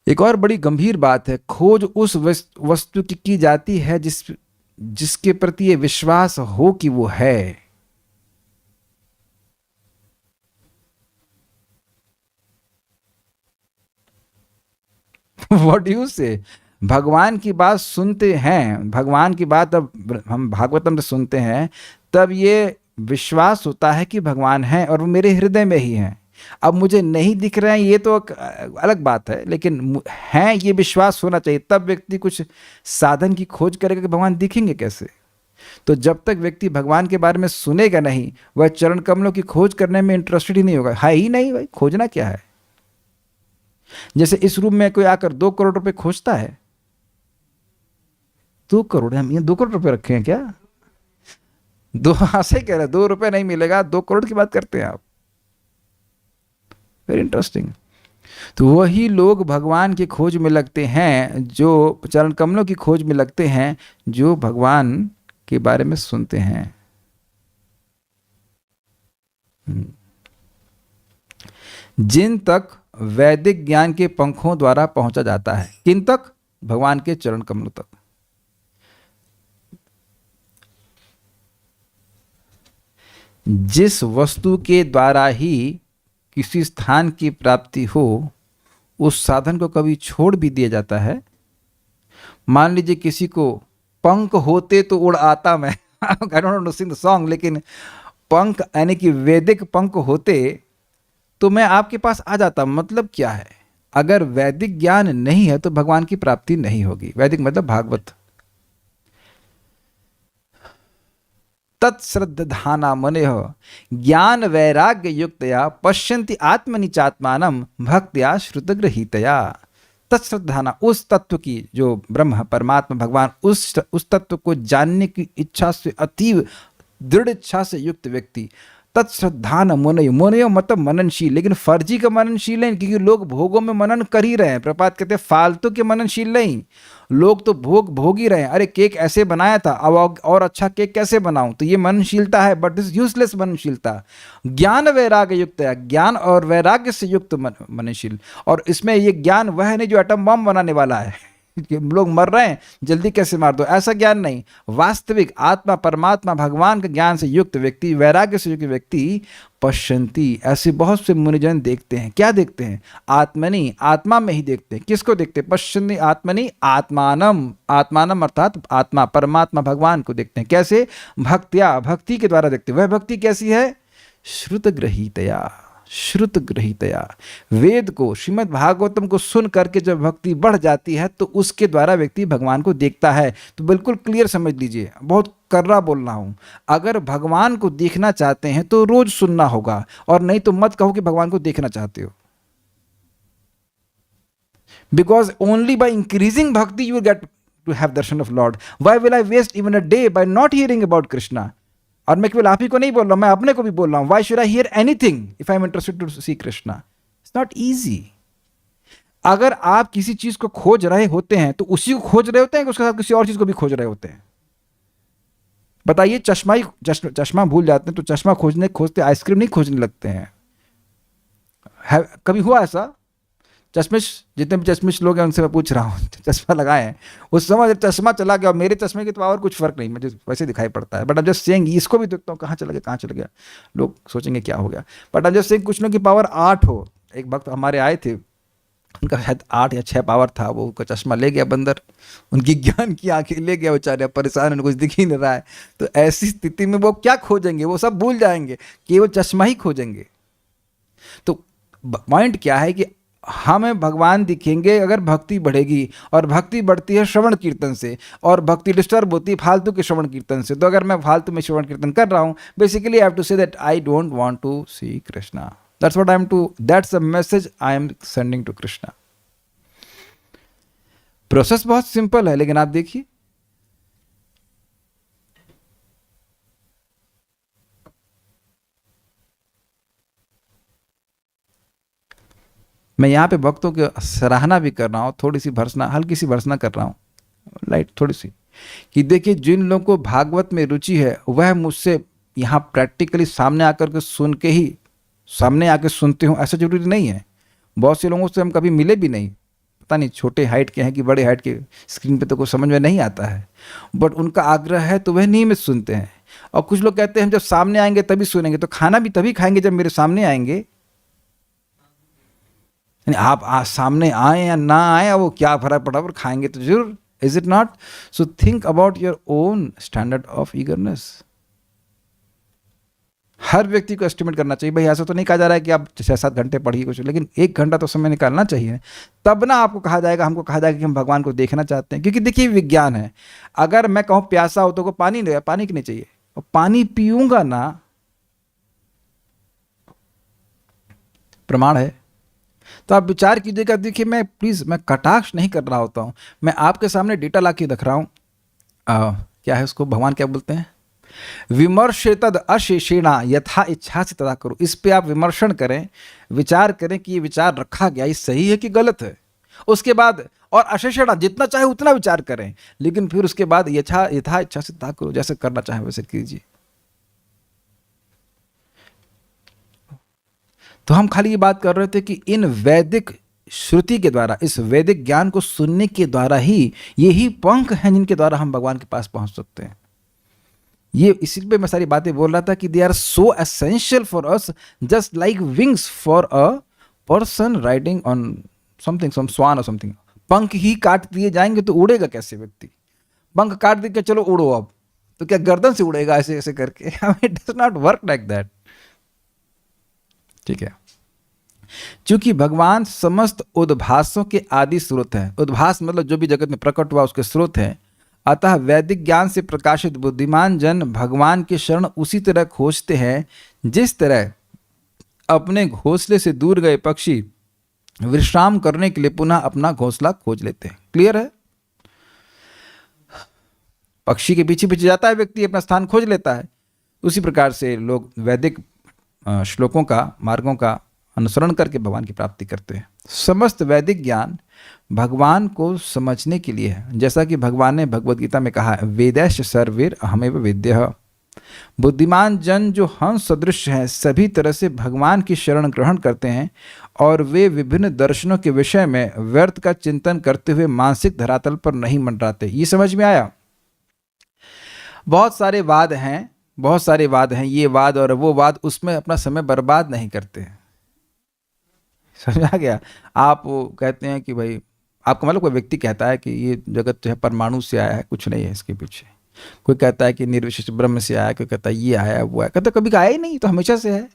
[SPEAKER 1] एक और बड़ी गंभीर बात है, खोज उस वस्तु की जाती है जिसके प्रति ये विश्वास हो कि वो है। व्हाट डू यू से? भगवान की बात सुनते हैं, भगवान की बात अब हम भागवतम से सुनते हैं, तब ये विश्वास होता है कि भगवान है और वो मेरे हृदय में ही हैं। अब मुझे नहीं दिख रहे हैं, ये तो अलग बात है, लेकिन हैं ये विश्वास होना चाहिए। तब व्यक्ति कुछ साधन की खोज करेगा कि भगवान दिखेंगे कैसे। तो जब तक व्यक्ति भगवान के बारे में सुनेगा नहीं, वह चरण कमलों की खोज करने में इंटरेस्टेड ही नहीं होगा। है ही नहीं भाई, खोजना क्या है? जैसे इस रूम में कोई आकर 2 करोड़ रुपए खोजता है। 2 करोड़, हम ये 2 करोड़ रुपए रखे हैं क्या? सही कह रहे हैं, 2 रुपए नहीं मिलेगा, 2 करोड़ की बात करते हैं आप। Very interesting. तो वही लोग भगवान की खोज में लगते हैं, जो चरण कमलों की खोज में लगते हैं, जो भगवान के बारे में सुनते हैं। जिन तक वैदिक ज्ञान के पंखों द्वारा पहुंचा जाता है। किन तक? भगवान के चरण कमलों तक। जिस वस्तु के द्वारा ही किसी स्थान की प्राप्ति हो, उस साधन को कभी छोड़ भी दिया जाता है। मान लीजिए किसी को पंख होते तो उड़ आता मैं I don't know to sing the song, लेकिन पंख यानी कि वैदिक पंख होते तो मैं आपके पास आ जाता। मतलब क्या है? अगर वैदिक ज्ञान नहीं है तो भगवान की प्राप्ति नहीं होगी। वैदिक मतलब भागवत। तत्श्रद्धाना मुनयः ज्ञान वैराग्य युक्तया पश्यन्ति आत्मनि चात्मानं भक्त्या श्रुतगृहीतया। तत्श्रद्धाना, उस तत्व की जो ब्रह्म परमात्मा भगवान, उस तत्व को जानने की इच्छा से, अतीव दृढ़ इच्छा से युक्त व्यक्ति, तत्श्रद्धान मुनयो, मुनयो मतलब मननशील, लेकिन फर्जी का मननशील नहीं, क्योंकि लोग भोगों में मनन कर ही रहे हैं। प्रपात कहते हैं फालतू के मननशील नहीं, लोग तो भोग ही रहे हैं। अरे केक ऐसे बनाया था, अब और अच्छा केक कैसे बनाऊं, तो ये मननशीलता है, बट इज यूजलेस मननशीलता। ज्ञान वैराग्य युक्त है, ज्ञान और वैराग्य से युक्त मननशील। और इसमें ये ज्ञान वह नहीं जो एटम बम बनाने वाला है लोग मर रहे हैं जल्दी कैसे मार दो, ऐसा ज्ञान नहीं। वास्तविक आत्मा परमात्मा भगवान के ज्ञान से युक्त व्यक्ति, वैराग्य से युक्त व्यक्ति पश्यंती, ऐसे बहुत से मुनिजन देखते हैं। क्या देखते हैं? आत्मनि, आत्मा में ही देखते हैं। किसको देखते हैं? पश्यन्ति आत्मनि आत्मानम, आत्मानम अर्थात आत्मा परमात्मा भगवान को देखते हैं। कैसे? भक्त्या, भक्ति के द्वारा देखते हैं। वह भक्ति कैसी है? श्रुतगृहीतया, श्रुतगृहीतया, वेद को, श्रीमद् भागवतम को सुन करके जब भक्ति बढ़ जाती है तो उसके द्वारा व्यक्ति भगवान को देखता है। तो बिल्कुल क्लियर समझ लीजिए, बहुत कर्रा बोल रहा हूं, अगर भगवान को देखना चाहते हैं तो रोज सुनना होगा, और नहीं तो मत कहो कि भगवान को देखना चाहते हो। Because only by increasing bhakti you will get to have darshan of Lord. Why will I waste even a day by not hearing about Krishna? और मैं केवल आप ही को नहीं बोल रहा हूं, मैं अपने को भी बोल रहा हूं। Why should I hear anything if I am interested to see Krishna? It's not easy. अगर आप किसी चीज को खोज रहे होते हैं तो उसी को खोज रहे होते हैं कि उसके साथ किसी और चीज को भी खोज रहे होते हैं? बताइए, चश्मा भूल जाते हैं तो चश्मा खोजते आइसक्रीम नहीं खोजने लगते हैं। कभी हुआ ऐसा? चश्मिश, जितने भी चश्मिश लोग हैं उनसे मैं पूछ रहा हूँ, चश्मा लगाए हैं, उस समय जब चश्मा चला गया, और मेरे चश्मे की तो और कुछ फर्क नहीं, मुझे वैसे दिखाई पड़ता है, बट अब जस्ट सेइंग, इसको भी देखता हूँ कहाँ चला गया, कहाँ चला गया, लोग सोचेंगे क्या हो गया, बट अब जस्ट सेइंग कुछ लोगों की पावर 8 हो। एक वक्त हमारे आए थे, उनका शायद 8 या 6 पावर था, वो उनका चश्मा ले गया बंदर, उनकी ज्ञान की आंखें ले गया, बेचारे परेशान, उन्हें कुछ दिख ही नहीं रहा है। तो ऐसी स्थिति में वो क्या खोजेंगे? वो सब भूल जाएंगे, केवल चश्मा ही खोजेंगे। तो पॉइंट क्या है कि हमें भगवान दिखेंगे अगर भक्ति बढ़ेगी, और भक्ति बढ़ती है श्रवण कीर्तन से, और भक्ति डिस्टर्ब होती है फालतू के श्रवण कीर्तन से। तो अगर मैं फालतू में श्रवण कीर्तन कर रहा हूं, basically I have to say that I don't want to see Krishna. That's what I am to, that's the message I am sending to Krishna. Process बहुत सिंपल है, लेकिन आप देखिए, मैं यहाँ पे भक्तों की सराहना भी कर रहा हूँ, थोड़ी सी भर्सना, हल्की सी भर्सना कर रहा हूँ, लाइट थोड़ी सी, कि देखिए जिन लोगों को भागवत में रुचि है वह मुझसे यहाँ प्रैक्टिकली सामने आकर के सुन के ही, सामने आके सुनते हो, ऐसा जरूरी नहीं है। बहुत से लोगों से हम कभी मिले भी नहीं, पता नहीं छोटे हाइट के हैं कि बड़े हाइट के, स्क्रीन पे तो कुछ समझ में नहीं आता है, बट उनका आग्रह है तो वह नियमित सुनते हैं। और कुछ लोग कहते हैं हम जब सामने आएंगे तभी सुनेंगे, तो खाना भी तभी खाएंगे जब मेरे सामने आएंगे। आप सामने आए या ना आए, वो क्या फर्क पड़ा, पर खाएंगे तो जरूर। Is it not? So think about your own standard of eagerness. हर व्यक्ति को एस्टिमेट करना चाहिए। भाई ऐसा तो नहीं कहा जा रहा है कि आप 6-7 घंटे पढ़िए कुछ, लेकिन 1 घंटा तो समय निकालना चाहिए, तब ना आपको कहा जाएगा, हमको कहा जाएगा कि हम भगवान को देखना चाहते हैं। क्योंकि देखिए विज्ञान है, अगर मैं कहूँ प्यासा हो तो को पानी नहीं, पानी की नहीं चाहिए, और पानी पीऊंगा ना, प्रमाण है। तो आप विचार कीजिएगा। देखिए मैं प्लीज, मैं कटाक्ष नहीं कर रहा होता हूं, मैं आपके सामने डेटा ला के रख रहा हूं। क्या है उसको भगवान क्या बोलते हैं? विमर्शेतद अशेषेणा यथा इच्छा से तथा करो। इस पे आप विमर्शन करें, विचार करें कि ये विचार रखा गया ये सही है कि गलत है। उसके बाद और अशेषेणा, जितना चाहे उतना विचार करें, लेकिन फिर उसके बाद यथा इच्छा से तथा करो, जैसे करना चाहे वैसे कीजिए। तो हम खाली ये बात कर रहे थे कि इन वैदिक श्रुति के द्वारा, इस वैदिक ज्ञान को सुनने के द्वारा ही, यही पंख हैं जिनके द्वारा हम भगवान के पास पहुंच सकते हैं। ये इसी पे मैं सारी बातें बोल रहा था कि they are so essential for us, just like wings for a person riding on something, some swan और समथिंग। पंख ही काट दिए जाएंगे तो उड़ेगा कैसे व्यक्ति? पंख काट दे के चलो उड़ो, अब तो क्या गर्दन से उड़ेगा ऐसे ऐसे करके? It does not work like that. ठीक है, क्योंकि भगवान समस्त उद्भासों के आदि स्रोत हैं। उद्भास मतलब जो भी जगत में प्रकट हुआ उसके स्रोत हैं। अतः वैदिक ज्ञान से प्रकाशित बुद्धिमान जन भगवान के शरण उसी तरह खोजते हैं जिस तरह अपने घोंसले से दूर गए पक्षी विश्राम करने के लिए पुनः अपना घोंसला खोज लेते हैं। क्लियर है? पक्षी के पीछे पीछे जाता है व्यक्ति, अपना स्थान खोज लेता है। उसी प्रकार से लोग वैदिक श्लोकों का, मार्गों का अनुसरण करके भगवान की प्राप्ति करते हैं। समस्त वैदिक ज्ञान भगवान को समझने के लिए है। जैसा कि भगवान ने भगवद गीता में कहा है, वेदैश्च सर्वैर अहमेव वेद्यः। बुद्धिमान जन जो हंस सदृश हैं सभी तरह से भगवान की शरण ग्रहण करते हैं और वे विभिन्न दर्शनों के विषय में व्यर्थ का चिंतन करते हुए मानसिक धरातल पर नहीं मंडराते। ये समझ में आया? बहुत सारे वाद हैं, ये वाद और वो वाद, उसमें अपना समय बर्बाद नहीं करते। समझ आ गया? आप कहते हैं कि भाई, आपको मतलब कोई व्यक्ति कहता है कि ये जगत जो है परमाणु से आया है, कुछ नहीं है इसके पीछे। कोई कहता है कि निर्विशेष ब्रह्म से आया, कोई कहता है ये आया वो आया, कहता कभी आया ही नहीं, तो हमेशा से है।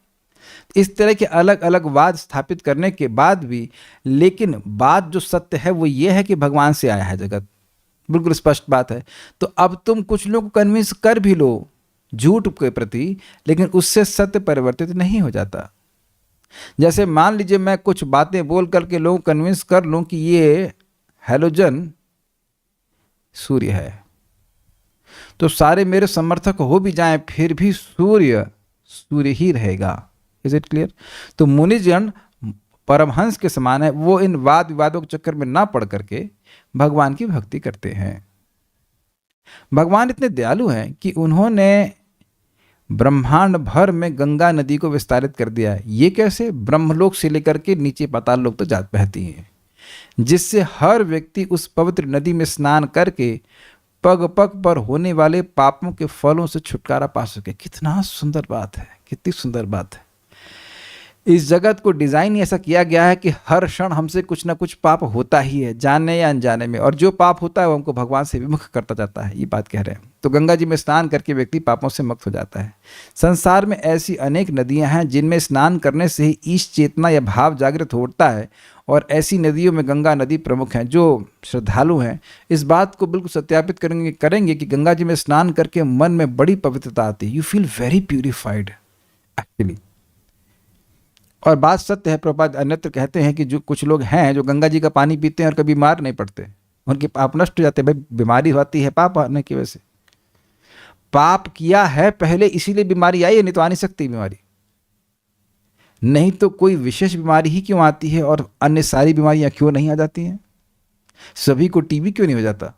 [SPEAKER 1] इस तरह के अलग अलग वाद स्थापित करने के बाद भी, लेकिन बात जो सत्य है वो ये है कि भगवान से आया है जगत, बिल्कुल स्पष्ट बात है। तो अब तुम कुछ लोगों को कन्विंस कर भी लो झूठ के प्रति, लेकिन उससे सत्य परिवर्तित नहीं हो जाता। जैसे मान लीजिए मैं कुछ बातें बोल करके लोगों को कन्विंस कर लूं कि ये हैलोजन सूर्य है, तो सारे मेरे समर्थक हो भी जाएं फिर भी सूर्य सूर्य ही रहेगा। Is it clear? तो मुनिजन परमहंस के समान है, वो इन वाद विवादों के चक्कर में ना पड़ करके भगवान की भक्ति करते हैं। भगवान इतने दयालु हैं कि उन्होंने ब्रह्मांड भर में गंगा नदी को विस्तारित कर दिया है। ये कैसे? ब्रह्मलोक से लेकर के नीचे पाताल लोक तो जात बहती है, जिससे हर व्यक्ति उस पवित्र नदी में स्नान करके पग पग पर होने वाले पापों के फलों से छुटकारा पा सके। कितना सुंदर बात है, कितनी सुंदर बात है। इस जगत को डिज़ाइन ऐसा किया गया है कि हर क्षण हमसे कुछ ना कुछ पाप होता ही है, जाने या अनजाने में, और जो पाप होता है वो हमको भगवान से विमुख करता जाता है। ये बात कह रहे हैं। तो गंगा जी में स्नान करके व्यक्ति पापों से मुक्त हो जाता है। संसार में ऐसी अनेक नदियां हैं जिनमें स्नान करने से ही ईश चेतना या भाव जागृत होता है, और ऐसी नदियों में गंगा नदी प्रमुख हैं। जो श्रद्धालु हैं इस बात को बिल्कुल सत्यापित करेंगे कि गंगा जी में स्नान करके मन में बड़ी पवित्रता आती है। You feel very purified actually. और बात सत्य है, प्रभुपाद अन्यत्र कहते हैं कि जो कुछ लोग हैं जो गंगा जी का पानी पीते हैं और कभी बीमार नहीं पड़ते, उनके पाप नष्ट हो जाते हैं। भाई बीमारी होती है पाप आने की वजह से, पाप किया है पहले इसीलिए बीमारी आई है, नहीं तो आ नहीं सकती बीमारी। नहीं तो कोई विशेष बीमारी ही क्यों आती है और अन्य सारी बीमारियां क्यों नहीं आ जाती हैं? सभी को टीबी क्यों नहीं हो जाता?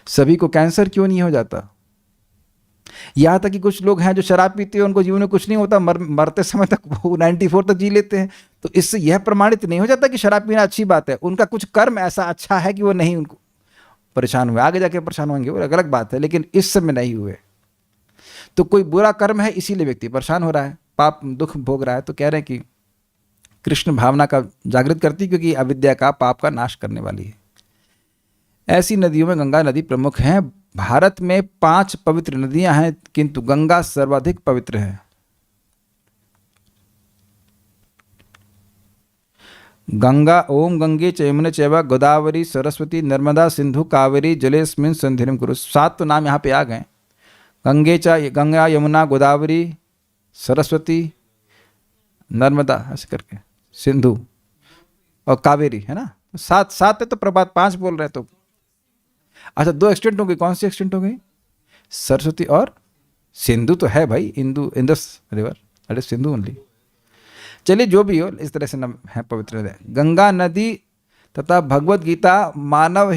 [SPEAKER 1] सभी को कैंसर क्यों नहीं हो जाता? यहाँ तक कि कुछ लोग हैं जो शराब पीते हैं, उनको जीवन में कुछ नहीं होता, मरते समय तक वो 94 तक जी लेते हैं। तो इससे यह प्रमाणित नहीं हो जाता कि शराब पीना अच्छी बात है। उनका कुछ कर्म ऐसा अच्छा है कि वो नहीं उनको परेशान हुए, आगे जाके परेशान होंगे, वो अलग बात है, लेकिन इस समय नहीं हुए। तो कोई बुरा कर्म है इसीलिए व्यक्ति परेशान हो रहा है, पाप दुख भोग रहा है। तो कह रहे हैं कि कृष्ण भावना का जागृत करती, क्योंकि अविद्या का पाप का नाश करने वाली है। ऐसी नदियों में गंगा नदी प्रमुख है। भारत में 5 पवित्र नदियां हैं, किंतु गंगा सर्वाधिक पवित्र है। गंगा ओम गंगे च यमुने चैव गोदावरी सरस्वती नर्मदा सिंधु कावेरी जलेस्मिन् सन्धिं कुरु। 7 तो नाम यहाँ पे आ गए। गंगा यमुना गोदावरी सरस्वती नर्मदा ऐसे करके सिंधु और कावेरी, है ना? 7 है तो प्रभात 5 बोल रहे तो अच्छा 2 एक्सटेंट हो गई। कौन सी एक्सटेंट हो गई? सरस्वती और सिंधु तो है भाई, इंदस रिवर, अरे सिंधु ओनली। चलिए जो भी हो, इस तरह से नाम है पवित्र नदी। गंगा नदी तथा भगवत गीता मानव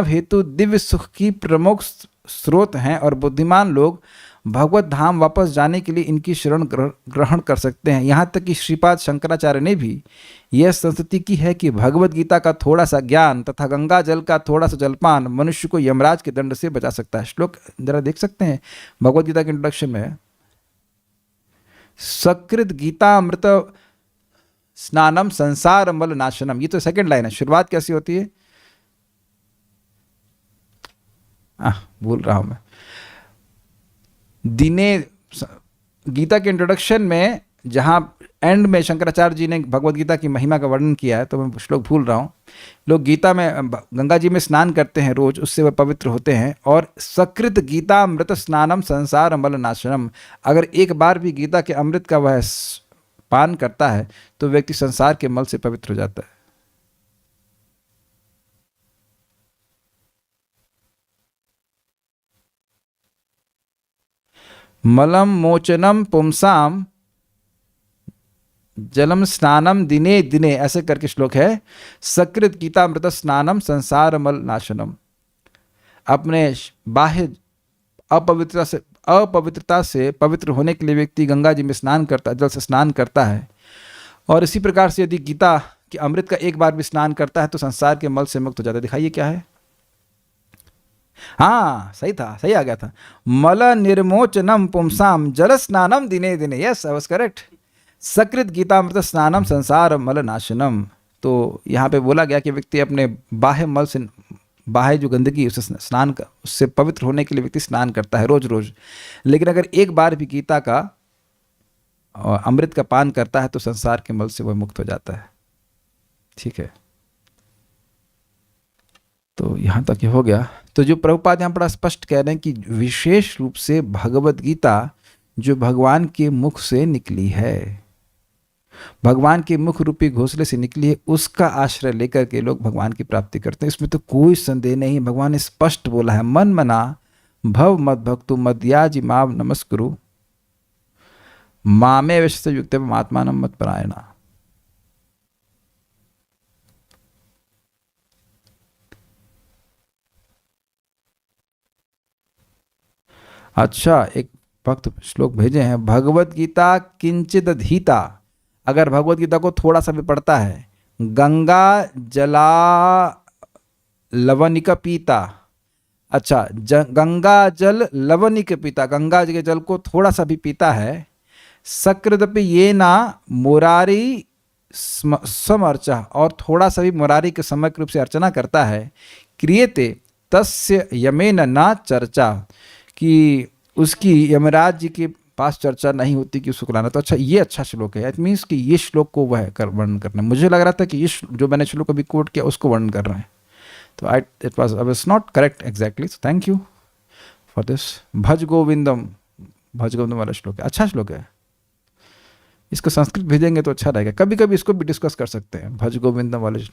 [SPEAKER 1] हेतु दिव्य सुख की प्रमुख स्रोत हैं, और बुद्धिमान लोग भगवत धाम वापस जाने के लिए इनकी शरण ग्रहण कर सकते हैं। यहाँ तक कि श्रीपाद शंकराचार्य ने भी यह संस्तुति की है कि भगवत गीता का थोड़ा सा ज्ञान तथा गंगा जल का थोड़ा सा जलपान मनुष्य को यमराज के दंड से बचा सकता है। श्लोक जरा देख सकते हैं भगवत गीता के इंट्रोडक्शन में। सकृत गीता अमृत स्नानम संसार मल नाशनम, ये तो सेकंड लाइन है। शुरुआत कैसी होती है? भूल रहा हूं मैं। दिने गीता के इंट्रोडक्शन में जहां एंड में शंकराचार्य जी ने भगवत गीता की महिमा का वर्णन किया है, तो मैं श्लोक भूल रहा हूँ। लोग गीता में गंगा जी में स्नान करते हैं रोज, उससे वह पवित्र होते हैं। और सकृत गीता अमृत स्नानम संसार मल नाशनम, अगर एक बार भी गीता के अमृत का वह पान करता है तो व्यक्ति संसार के मल से पवित्र हो जाता है। मलम मोचनम पुंसाम जलम स्नानम दिने दिने, ऐसे करके श्लोक है। सकृत गीतामृत स्नानम संसार मल नाशनम, अपने बाह्य अपवित्रता से पवित्र होने के लिए व्यक्ति गंगा जी में स्नान करता है, जल से स्नान करता है। और इसी प्रकार से यदि गीता के अमृत का एक बार भी स्नान करता है तो संसार के मल से मुक्त हो जाता है। दिखाइए क्या है। हाँ सही था, सही आ गया था। मल निर्मोचनम पुंसाम जल स्नानम दिने दिने, यस आई वाज करेक्ट। सकृत गीतामृत स्नानम संसार मल नाशनम, तो यहाँ पे बोला गया कि व्यक्ति अपने बाह्य मल से, बाह्य जो गंदगी उसे स्नान कर, उससे पवित्र होने के लिए व्यक्ति स्नान करता है रोज रोज। लेकिन अगर एक बार भी गीता का अमृत का पान करता है तो संसार के मल से वह मुक्त हो जाता है। ठीक है, तो यहाँ तक ये हो गया। तो जो प्रभुपाद यहाँ बड़ा स्पष्ट कह रहे हैं कि विशेष रूप से भगवत गीता जो भगवान के मुख से निकली है, भगवान के मुख रूपी घोंसले से निकली है, उसका आश्रय लेकर के लोग भगवान की प्राप्ति करते हैं। इसमें तो कोई संदेह नहीं। भगवान ने स्पष्ट बोला है, मन मना भव मद भक्तु मद्याजी माव नमस्कुरु मामे वश युक्त आत्मानम मत परायणा। अच्छा, एक भक्त श्लोक भेजे हैं, भगवत गीता किंचित धीता, अगर भगवत गीता को थोड़ा सा भी पढ़ता है, गंगा जला लवनिक पीता। अच्छा, गंगा जल लवनिक पीता, गंगा जी के जल को थोड़ा सा भी पीता है, सकृदपि ये ना मुरारी समर्चा, और थोड़ा सा भी मुरारी के समग्र रूप से अर्चना करता है, क्रियते तस्य यमेन ना चर्चा, कि उसकी यमराज जी के पास चर्चा नहीं होती कि उसको खिलाना। तो अच्छा, ये अच्छा श्लोक है। इट मीन्स कि ये श्लोक को वह वर्णन करना है। मुझे लग रहा था कि ये जो मैंने श्लोक अभी कोट किया उसको वर्णन कर रहे हैं, तो it was not correct exactly. So thank you for this. भज गोविंदम, भज गोविंदम वाला श्लोक है, अच्छा श्लोक है। इसको संस्कृत भेजेंगे तो अच्छा रहेगा। कभी कभी इसको भी डिस्कस कर सकते हैं, भज गोविंदम वाले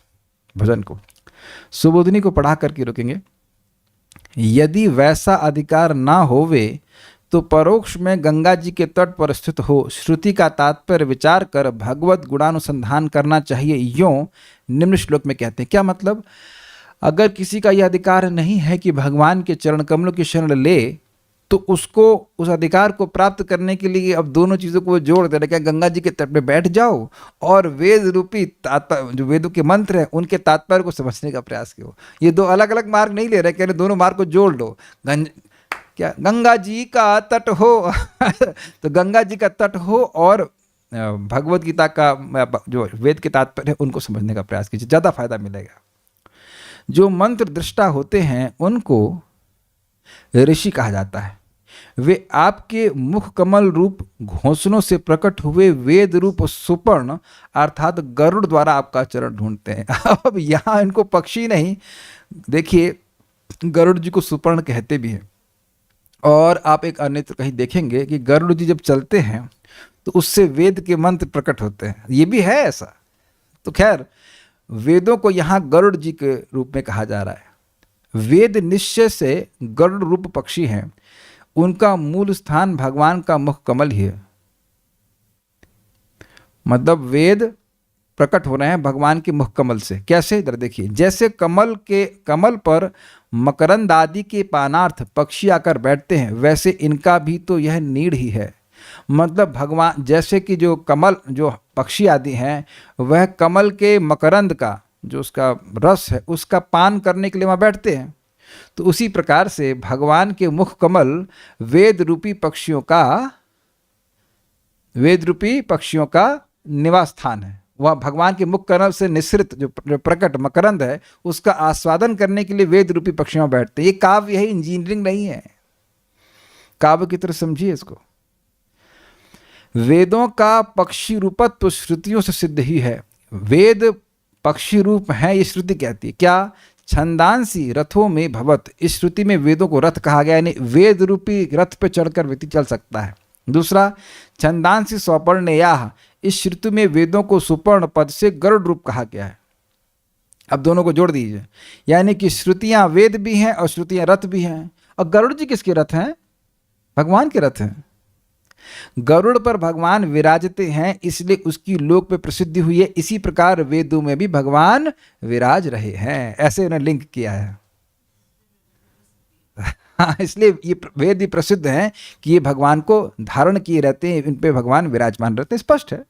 [SPEAKER 1] भजन को। सुबोधिनी को पढ़ा करके रुकेंगे। यदि वैसा अधिकार ना होवे तो परोक्ष में गंगा जी के तट पर स्थित हो श्रुति का तात्पर्य विचार कर भगवत गुणानुसंधान करना चाहिए। यों निम्न श्लोक में कहते हैं। क्या मतलब? अगर किसी का यह अधिकार नहीं है कि भगवान के चरण कमलों की शरण ले, तो उसको उस अधिकार को प्राप्त करने के लिए अब दोनों चीज़ों को जोड़ दे रहे। क्या गंगा जी के तट पे बैठ जाओ और वेद रूपी तात्पर्य, जो वेदों के मंत्र हैं उनके तात्पर्य को समझने का प्रयास करो। ये दो अलग अलग मार्ग नहीं ले रहे, कह रहे दोनों मार्ग को जोड़ लो। क्या गंगा जी का तट हो तो गंगा जी का तट हो और भगवत गीता का जो वेद के तात्पर्य है उनको समझने का प्रयास कीजिए, ज़्यादा फायदा मिलेगा। जो मंत्र दृष्टा होते हैं उनको ऋषि कहा जाता है। वे आपके मुख कमल रूप घोंसलों से प्रकट हुए वेद रूप सुपर्ण अर्थात गरुड़ द्वारा आपका चरण ढूंढते हैं। अब यहाँ इनको पक्षी नहीं, देखिए गरुड़ जी को सुपर्ण कहते भी हैं। और आप एक अन्यत्र कहीं देखेंगे कि गरुड़ जी जब चलते हैं तो उससे वेद के मंत्र प्रकट होते हैं, ये भी है ऐसा। तो खैर, वेदों को यहाँ गरुड़ जी के रूप में कहा जा रहा है। वेद निश्चय से गरुड़ रूप पक्षी हैं, उनका मूल स्थान भगवान का मुख कमल ही है। मतलब वेद प्रकट हो रहे हैं भगवान के मुख कमल से। कैसे? इधर देखिए, जैसे कमल पर मकरंद आदि के पानार्थ पक्षी आकर बैठते हैं, वैसे इनका भी तो यह नीड़ ही है। मतलब भगवान, जैसे कि जो कमल, जो पक्षी आदि हैं, वह कमल के मकरंद का जो उसका रस है उसका पान करने के लिए वहाँ बैठते हैं। तो उसी प्रकार से भगवान के मुख कमल वेद रूपी पक्षियों का निवास स्थान है। वह भगवान के मुख कमल से निसृत जो प्रकट मकरंद है उसका आस्वादन करने के लिए वेद रूपी पक्षियों बैठते हैं। ये काव्य है, इंजीनियरिंग नहीं है। काव्य की तरह समझिए इसको। वेदों का पक्षी रूपत्व श्रुतियों से सिद्ध ही है। वेद पक्षी रूप है, ये श्रुति कहती है। क्या? छंदांसी रथों में भवत, इस श्रुति में वेदों को रथ कहा गया, यानी वेद रूपी रथ पे चढ़कर व्यक्ति चल सकता है। दूसरा, छंदांसी स्वपर्णयाः, इस श्रुति में वेदों को सुपर्ण पद से गरुड़ रूप कहा गया है। अब दोनों को जोड़ दीजिए, यानी कि श्रुतियां वेद भी हैं और श्रुतियां रथ भी हैं। और गरुड़ जी किसके रथ हैं? भगवान के रथ हैं। गरुड़ पर भगवान विराजते हैं, इसलिए उसकी लोक पे प्रसिद्धि हुई है। इसी प्रकार वेदों में भी भगवान विराज रहे हैं, ऐसे उन्होंने लिंक किया है। हाँ, इसलिए ये वेद भी प्रसिद्ध हैं कि ये भगवान को धारण किए रहते हैं, इन पे भगवान विराजमान रहते हैं। स्पष्ट है।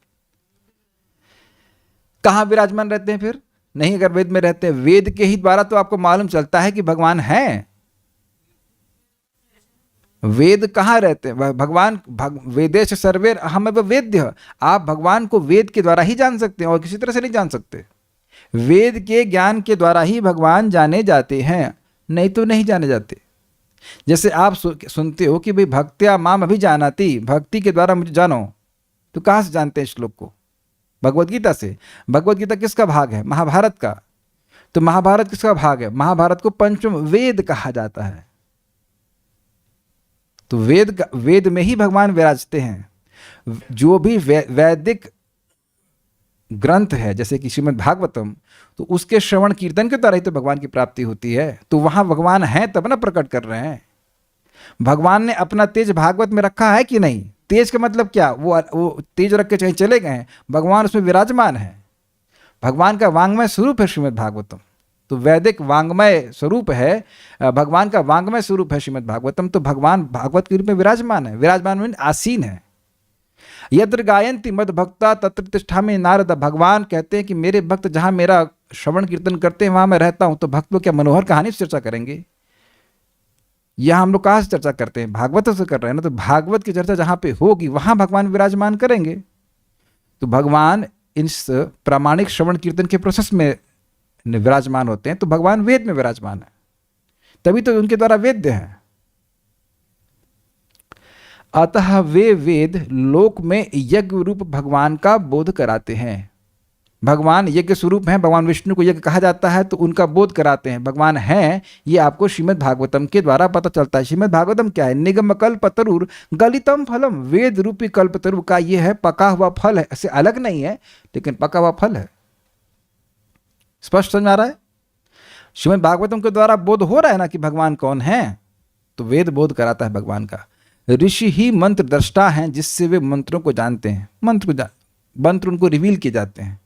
[SPEAKER 1] कहाँ विराजमान रहते हैं फिर? नहीं, अगर वेद में रहते हैं, वेद के ही द्वारा तो आपको मालूम चलता है कि भगवान हैं। वेद कहाँ रहते हैं? भगवान वेदेश सर्वे अहमेव वेद्य, आप भगवान को वेद के द्वारा ही जान सकते हैं और किसी तरह से नहीं जान सकते। वेद के ज्ञान के द्वारा ही भगवान जाने जाते हैं, नहीं तो नहीं जाने जाते। जैसे आप सुनते हो कि भाई भक्त्या माम अभिजानाति, भक्ति के द्वारा मुझे जानो, तो कहाँ से जानते हैं श्लोक को? भगवत गीता से। भगवत गीता किसका भाग है? महाभारत का। तो महाभारत किसका भाग है? महाभारत को पंचम वेद कहा जाता है। तो वेद में ही भगवान विराजते हैं। जो भी वैदिक ग्रंथ है, जैसे कि श्रीमद् भागवतम, तो उसके श्रवण कीर्तन के द्वारा ही तो भगवान की प्राप्ति होती है। तो वहां भगवान हैं तब ना प्रकट कर रहे हैं। भगवान ने अपना तेज भागवत में रखा है कि नहीं? तेज का मतलब क्या? वो तेज रख के चाहे चले गए हैं, भगवान उसमें विराजमान है। भगवान का वांग्मय स्वरूप है श्रीमद् भागवतम, तो वैदिक वांग्मय स्वरूप है, भगवान का वांग्मय स्वरूप है श्रीमद् भागवतम। तो भगवान भागवत के रूप में विराजमान है। विराजमान में आसीन है। यत्र गायन्ति मद भक्ता तत्र तिष्ठामि नारद, भगवान कहते हैं कि मेरे भक्त जहां मेरा श्रवण कीर्तन करते हैं वहां मैं रहता हूं। तो भक्त लोग क्या मनोहर कहानी से चर्चा करेंगे? यह हम लोग कहाँ से चर्चा करते हैं? भागवत से कर रहे हैं ना। तो भागवत की चर्चा जहां पे होगी वहां भगवान विराजमान करेंगे। तो भगवान इस प्रामाणिक श्रवण कीर्तन के प्रोसेस में विराजमान होते हैं। तो भगवान वेद में विराजमान है, तभी तो उनके द्वारा वेद्य हैं। अतः वे वेद लोक में यज्ञ रूप भगवान का बोध कराते हैं। भगवान यज्ञ स्वरूप हैं, भगवान विष्णु को यज्ञ कहा जाता है, तो उनका बोध कराते हैं। भगवान हैं, ये आपको श्रीमद् भागवतम के द्वारा पता चलता है। श्रीमद् भागवतम क्या है? निगम कल्पतरुर गलितम फलम, वेद रूपी कल्पतरु का ये है पका हुआ फल है। ऐसे अलग नहीं है, लेकिन पका हुआ फल है। स्पष्ट समझ आ रहा है? श्रीमद् भागवतम के द्वारा बोध हो रहा है ना कि भगवान कौन है, तो वेद बोध कराता है भगवान का। ऋषि ही मंत्र दृष्टा हैं, जिससे वे मंत्रों को जानते हैं। मंत्र उनको रिवील किए जाते हैं।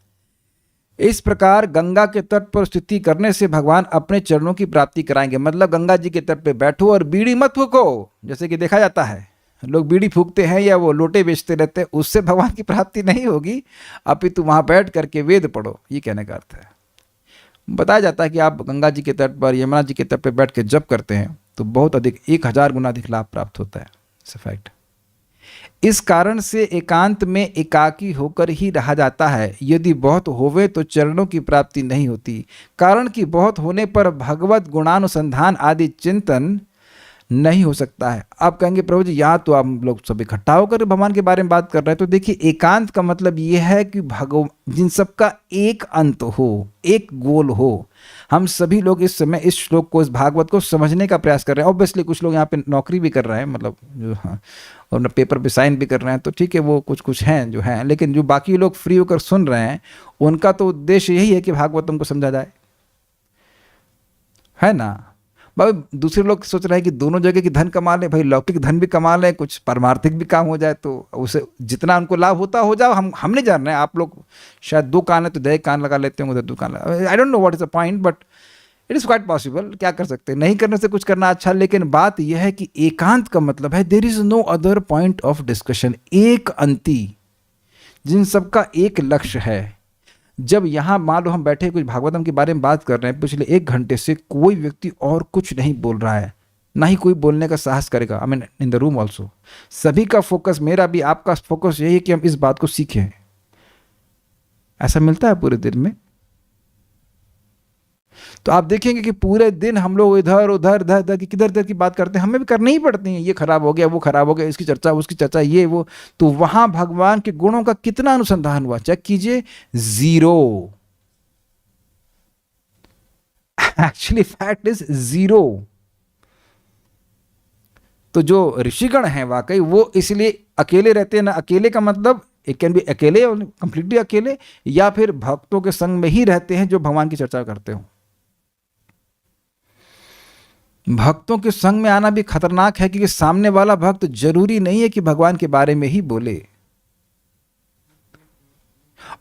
[SPEAKER 1] इस प्रकार गंगा के तट पर स्थिति करने से भगवान अपने चरणों की प्राप्ति कराएंगे। मतलब गंगा जी के तट पे बैठो और बीड़ी मत फूको, जैसे कि देखा जाता है लोग बीड़ी फूकते हैं या वो लोटे बेचते रहते हैं, उससे भगवान की प्राप्ति नहीं होगी। अपितु वहां बैठ करके वेद पढ़ो, ये कहने का अर्थ है। बताया जाता है कि आप गंगा जी के तट पर, यमुना जी के तट पर बैठ के जप करते हैं तो बहुत अधिक 1000 गुना अधिक लाभ प्राप्त होता है। It's a fact. इस कारण से एकांत में एकाकी होकर ही रहा जाता है। यदि बहुत होवे तो चरणों की प्राप्ति नहीं होती, कारण कि बहुत होने पर भगवत गुणानुसंधान आदि चिंतन नहीं हो सकता है। आप कहेंगे प्रभु जी यहाँ तो आप लोग सब इकट्ठा होकर भगवान के बारे में बात कर रहे हैं। तो देखिए, एकांत का मतलब ये है कि जिन सबका एक अंत हो, एक गोल हो। हम सभी लोग इस समय इस श्लोक को, इस भागवत को समझने का प्रयास कर रहे हैं। ऑब्वियसली कुछ लोग यहाँ पे नौकरी भी कर रहे हैं, मतलब जो और पेपर पे साइन भी कर रहे हैं, तो ठीक है, वो कुछ हैं जो हैं। लेकिन जो बाकी लोग फ्री होकर सुन रहे हैं, उनका तो उद्देश्य यही है कि भागवतम को समझा जाए, है ना। भाई दूसरे लोग सोच रहे हैं कि दोनों जगह की धन कमा लें, भाई लौकिक धन भी कमा लें, कुछ पारमार्थिक भी काम हो जाए, तो उसे जितना उनको लाभ होता हो जाओ। हम नहीं जान रहे हैं। आप लोग शायद 2 कान है तो 2 कान लगा लेते हैं, उधर 2 कान लगा। I don't know what is the point, but it is quite possible. क्या कर सकते हैं, नहीं करने से कुछ करना अच्छा। लेकिन बात यह है कि एकांत का मतलब है there is no other point of discussion, एक अंती, जिन सबका एक लक्ष्य है। जब यहाँ मान लो हम बैठे कुछ भागवतम के बारे में बात कर रहे हैं, पिछले 1 घंटे से कोई व्यक्ति और कुछ नहीं बोल रहा है, ना ही कोई बोलने का साहस करेगा। I mean in the room also. सभी का फोकस, मेरा भी आपका फोकस यही है कि हम इस बात को सीखें। ऐसा मिलता है पूरे दिन में? तो आप देखेंगे कि पूरे दिन हम लोग इधर उधर इधर उधर किधर इधर की बात करते हैं, हमें भी करनी ही पड़ती है, ये खराब हो गया, वो खराब हो गया, इसकी चर्चा उसकी चर्चा, ये वो। तो वहां भगवान के गुणों का कितना अनुसंधान हुआ, चेक कीजिए, zero. Actually fact is zero. तो जो ऋषिगण हैं वाकई वो इसलिए अकेले रहते हैं ना, अकेले का मतलब इट कैन बी अकेले, कंप्लीटली अकेले, या फिर भक्तों के संग में ही रहते हैं जो भगवान की चर्चा करते हो। भक्तों के संग में आना भी खतरनाक है, क्योंकि सामने वाला भक्त जरूरी नहीं है कि भगवान के बारे में ही बोले।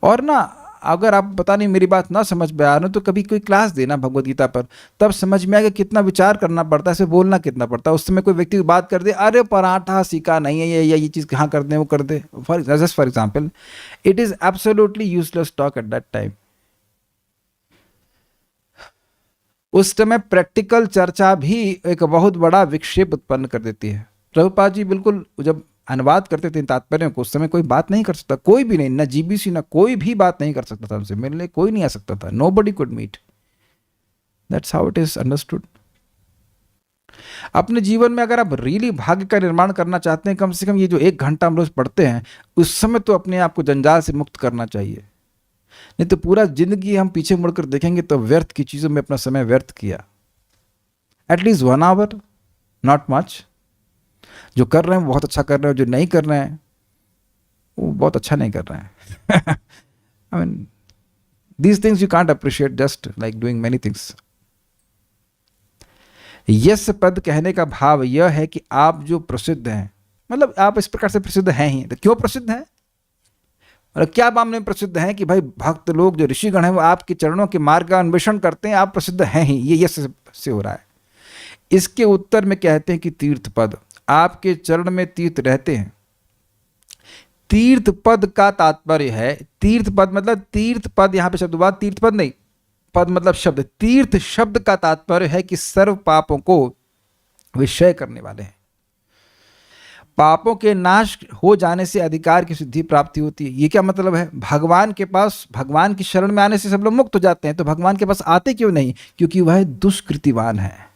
[SPEAKER 1] और ना, अगर आप पता नहीं मेरी बात ना समझ में आ रहा तो कभी कोई क्लास देना भगवत गीता पर, तब समझ में आएगा कितना विचार करना पड़ता है, इसे बोलना कितना पड़ता है। उस समय कोई व्यक्ति बात कर दे, अरे पराठा सीखा नहीं है, ये चीज़ कहाँ कर दें, वो कर दे, just for example, it is absolutely useless talk at that time. उस समय प्रैक्टिकल चर्चा भी एक बहुत बड़ा विक्षेप उत्पन्न कर देती है। प्रभुपाद जी बिल्कुल जब अनुवाद करते थे तात्पर्यों को, उस समय कोई बात नहीं कर सकता, कोई भी नहीं, ना जीबीसी ना कोई भी बात नहीं कर सकता था उनसे मिलने, कोई नहीं आ सकता था, nobody could meet. That's how it is understood. अपने जीवन में अगर आप रियली भाग्य का निर्माण करना चाहते हैं, कम से कम ये जो 1 घंटा हम रोज पढ़ते हैं, उस समय तो अपने आप को जंजाल से मुक्त करना चाहिए। नहीं तो पूरा जिंदगी हम पीछे मुड़कर देखेंगे तो व्यर्थ की चीजों में अपना समय व्यर्थ किया। At least 1 hour, not much. जो कर रहे हैं बहुत अच्छा कर रहे हैं, जो नहीं कर रहे हैं वो बहुत अच्छा नहीं कर रहे हैं। I mean these things you can't appreciate just like doing many things. Yes पद कहने का भाव यह है कि आप जो प्रसिद्ध हैं, मतलब आप इस प्रकार से प्रसिद्ध हैं ही, तो क्यों प्रसिद्ध हैं और क्या मामले में प्रसिद्ध हैं कि भाई भक्त लोग जो ऋषिगण हैं वो आपके चरणों के मार्ग का अन्वेषण करते हैं, आप प्रसिद्ध हैं ही, ये यस से हो रहा है। इसके उत्तर में कहते हैं कि तीर्थ पद, आपके चरण में तीर्थ रहते हैं। तीर्थ पद का तात्पर्य है, तीर्थ पद मतलब तीर्थ पद, यहां पे शब्द हुआ तीर्थ पद नहीं, पद मतलब शब्द। तीर्थ शब्द का तात्पर्य है कि सर्व पापों को विषय करने वाले हैं। पापों के नाश हो जाने से अधिकार की सिद्धि प्राप्ति होती है। ये क्या मतलब है? भगवान के पास, भगवान की शरण में आने से सब लोग मुक्त हो जाते हैं, तो भगवान के पास आते क्यों नहीं? क्योंकि वह दुष्कृतिवान है।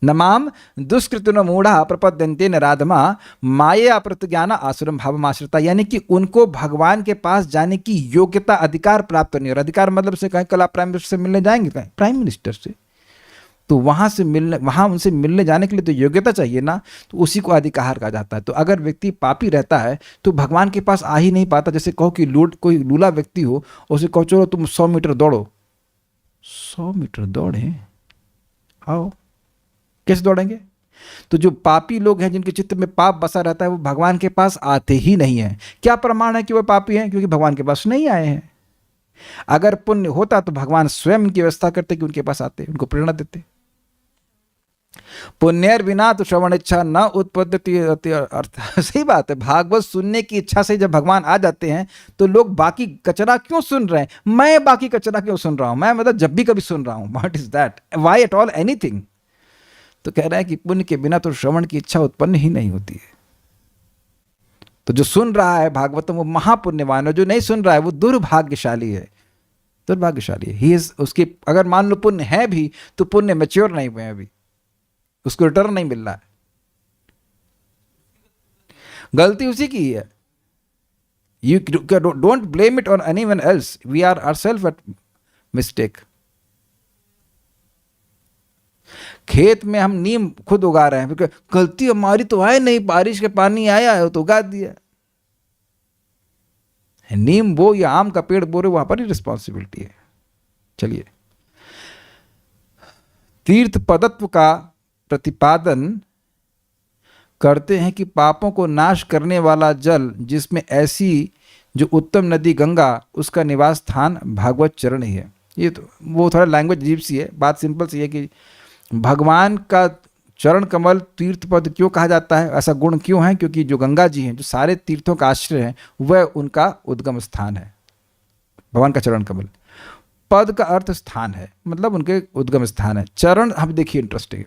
[SPEAKER 1] नमाम दुष्कृतिनो मूढ़ा प्रपद्यन्ते नराधमा माया प्रतिज्ञाना आसुरम भावमाश्रिता, यानी कि उनको भगवान के पास जाने की योग्यता, अधिकार प्राप्त नहीं। और अधिकार मतलब से कहें कल आप प्राइम मिनिस्टर से मिलने जाएंगे, कहें प्राइम मिनिस्टर से, तो वहां से मिलने, वहां उनसे मिलने जाने के लिए तो योग्यता चाहिए ना, तो उसी को अधिकार कहा जाता है। तो अगर व्यक्ति पापी रहता है तो भगवान के पास आ ही नहीं पाता। जैसे कहो कि कोई लूला व्यक्ति हो, उसे कहो चलो तुम 100 मीटर दौड़ो, 100 मीटर दौड़े, आओ, कैसे दौड़ेंगे? तो जो पापी लोग हैं, जिनके चित्त में पाप बसा रहता है, वो भगवान के पास आते ही नहीं है। क्या प्रमाण है कि वो पापी हैं? क्योंकि भगवान के पास नहीं आए हैं। अगर पुण्य होता तो भगवान स्वयं इनकी व्यवस्था करते कि उनके पास आते, उनको प्रेरणा देते। पुण्यर बिना तो श्रवण इच्छा न उत्पद्यति अर्थ। सही बात है, भागवत सुनने की इच्छा से जब भगवान आ जाते हैं तो लोग बाकी कचरा क्यों सुन रहे हैं? मैं बाकी कचरा क्यों सुन रहा हूं? मैं मतलब जब भी कभी सुन रहा हूं, what is that, why at all anything? तो कह रहा है कि पुण्य के बिना तो श्रवण की इच्छा उत्पन्न ही नहीं होती है। तो जो सुन रहा है भागवतम वो महापुण्यवान है, जो नहीं सुन रहा है वो दुर्भाग्यशाली है, दुर्भाग्यशाली है। ही इज, उसकी अगर मान लो पुण्य है भी तो पुण्य मैच्योर नहीं हुए अभी, उसको रिटर्न नहीं मिल रहा है। गलती उसी की ही है। You don't blame it on anyone else, we are ourself at mistake. खेत में हम नीम खुद उगा रहे हैं, क्योंकि गलती हमारी तो है नहीं, बारिश के पानी आया है तो उगा दिया। नीम बो या आम का पेड़ बो रहे, वहां पर ही रिस्पॉन्सिबिलिटी है। चलिए, तीर्थ पदत्व का प्रतिपादन करते हैं कि पापों को नाश करने वाला जल, जिसमें ऐसी जो उत्तम नदी गंगा, उसका निवास स्थान भागवत चरण ही है। ये तो वो थोड़ा लैंग्वेज अजीब सी है, बात सिंपल सी है कि भगवान का चरण कमल तीर्थ पद क्यों कहा जाता है, ऐसा गुण क्यों है? क्योंकि जो गंगा जी हैं, जो सारे तीर्थों का आश्रय है, वह उनका उद्गम स्थान है। भगवान का चरण कमल, पद का अर्थ स्थान है, मतलब उनके उद्गम स्थान है। चरण, हम देखिए इंटरेस्टिंग,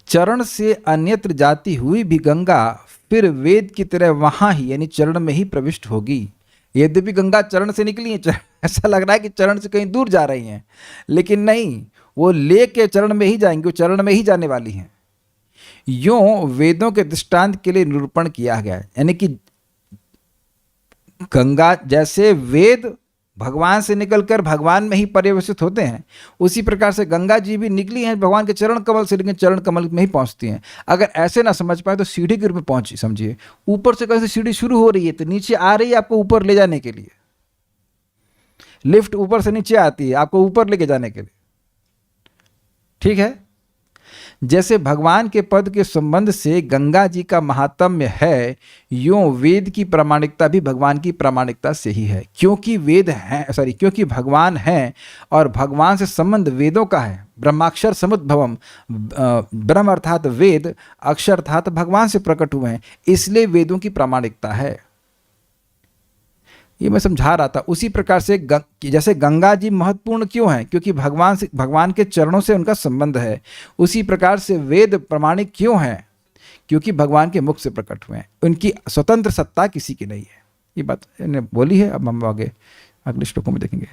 [SPEAKER 1] चरण से अन्यत्र जाती हुई भी गंगा फिर वेद की तरह वहां ही, यानी चरण में ही प्रविष्ट होगी। यद्यपि गंगा चरण से निकली है, ऐसा लग रहा है कि चरण से कहीं दूर जा रही हैं, लेकिन नहीं, वो लेके चरण में ही जाएंगी, वो चरण में ही जाने वाली हैं। यूं वेदों के दृष्टांत के लिए निरूपण किया गया है, यानी कि गंगा जैसे वेद भगवान से निकलकर भगवान में ही पर्यवसित होते हैं, उसी प्रकार से गंगा जी भी निकली हैं भगवान के चरण कमल से, लेकिन चरण कमल में ही पहुंचती हैं। अगर ऐसे ना समझ पाए तो सीढ़ी के रूप में पहुंची समझिए। ऊपर से कैसे सीढ़ी शुरू हो रही है तो नीचे आ रही है आपको ऊपर ले जाने के लिए। लिफ्ट यूं से नीचे आती है आपको ऊपर लेके जाने के लिए, ठीक है। जैसे भगवान के पद के संबंध से गंगा जी का महात्म्य है, यूं वेद की प्रामाणिकता भी भगवान की प्रामाणिकता से ही है, क्योंकि वेद हैं, क्योंकि भगवान हैं और भगवान से संबंध वेदों का है। ब्रह्माक्षर समुद्भवम, ब्रह्म अर्थात वेद, अक्षर अर्थात भगवान से प्रकट हुए हैं, इसलिए वेदों की प्रामाणिकता है। ये मैं समझा रहा था। उसी प्रकार से जैसे गंगा जी महत्वपूर्ण क्यों हैं, क्योंकि भगवान के चरणों से उनका संबंध है। उसी प्रकार से वेद प्रमाणिक क्यों हैं, क्योंकि भगवान के मुख से प्रकट हुए हैं, उनकी स्वतंत्र सत्ता किसी की नहीं है। ये बात इन्हें बोली है। अब हम आगे अगले श्लोकों में देखेंगे।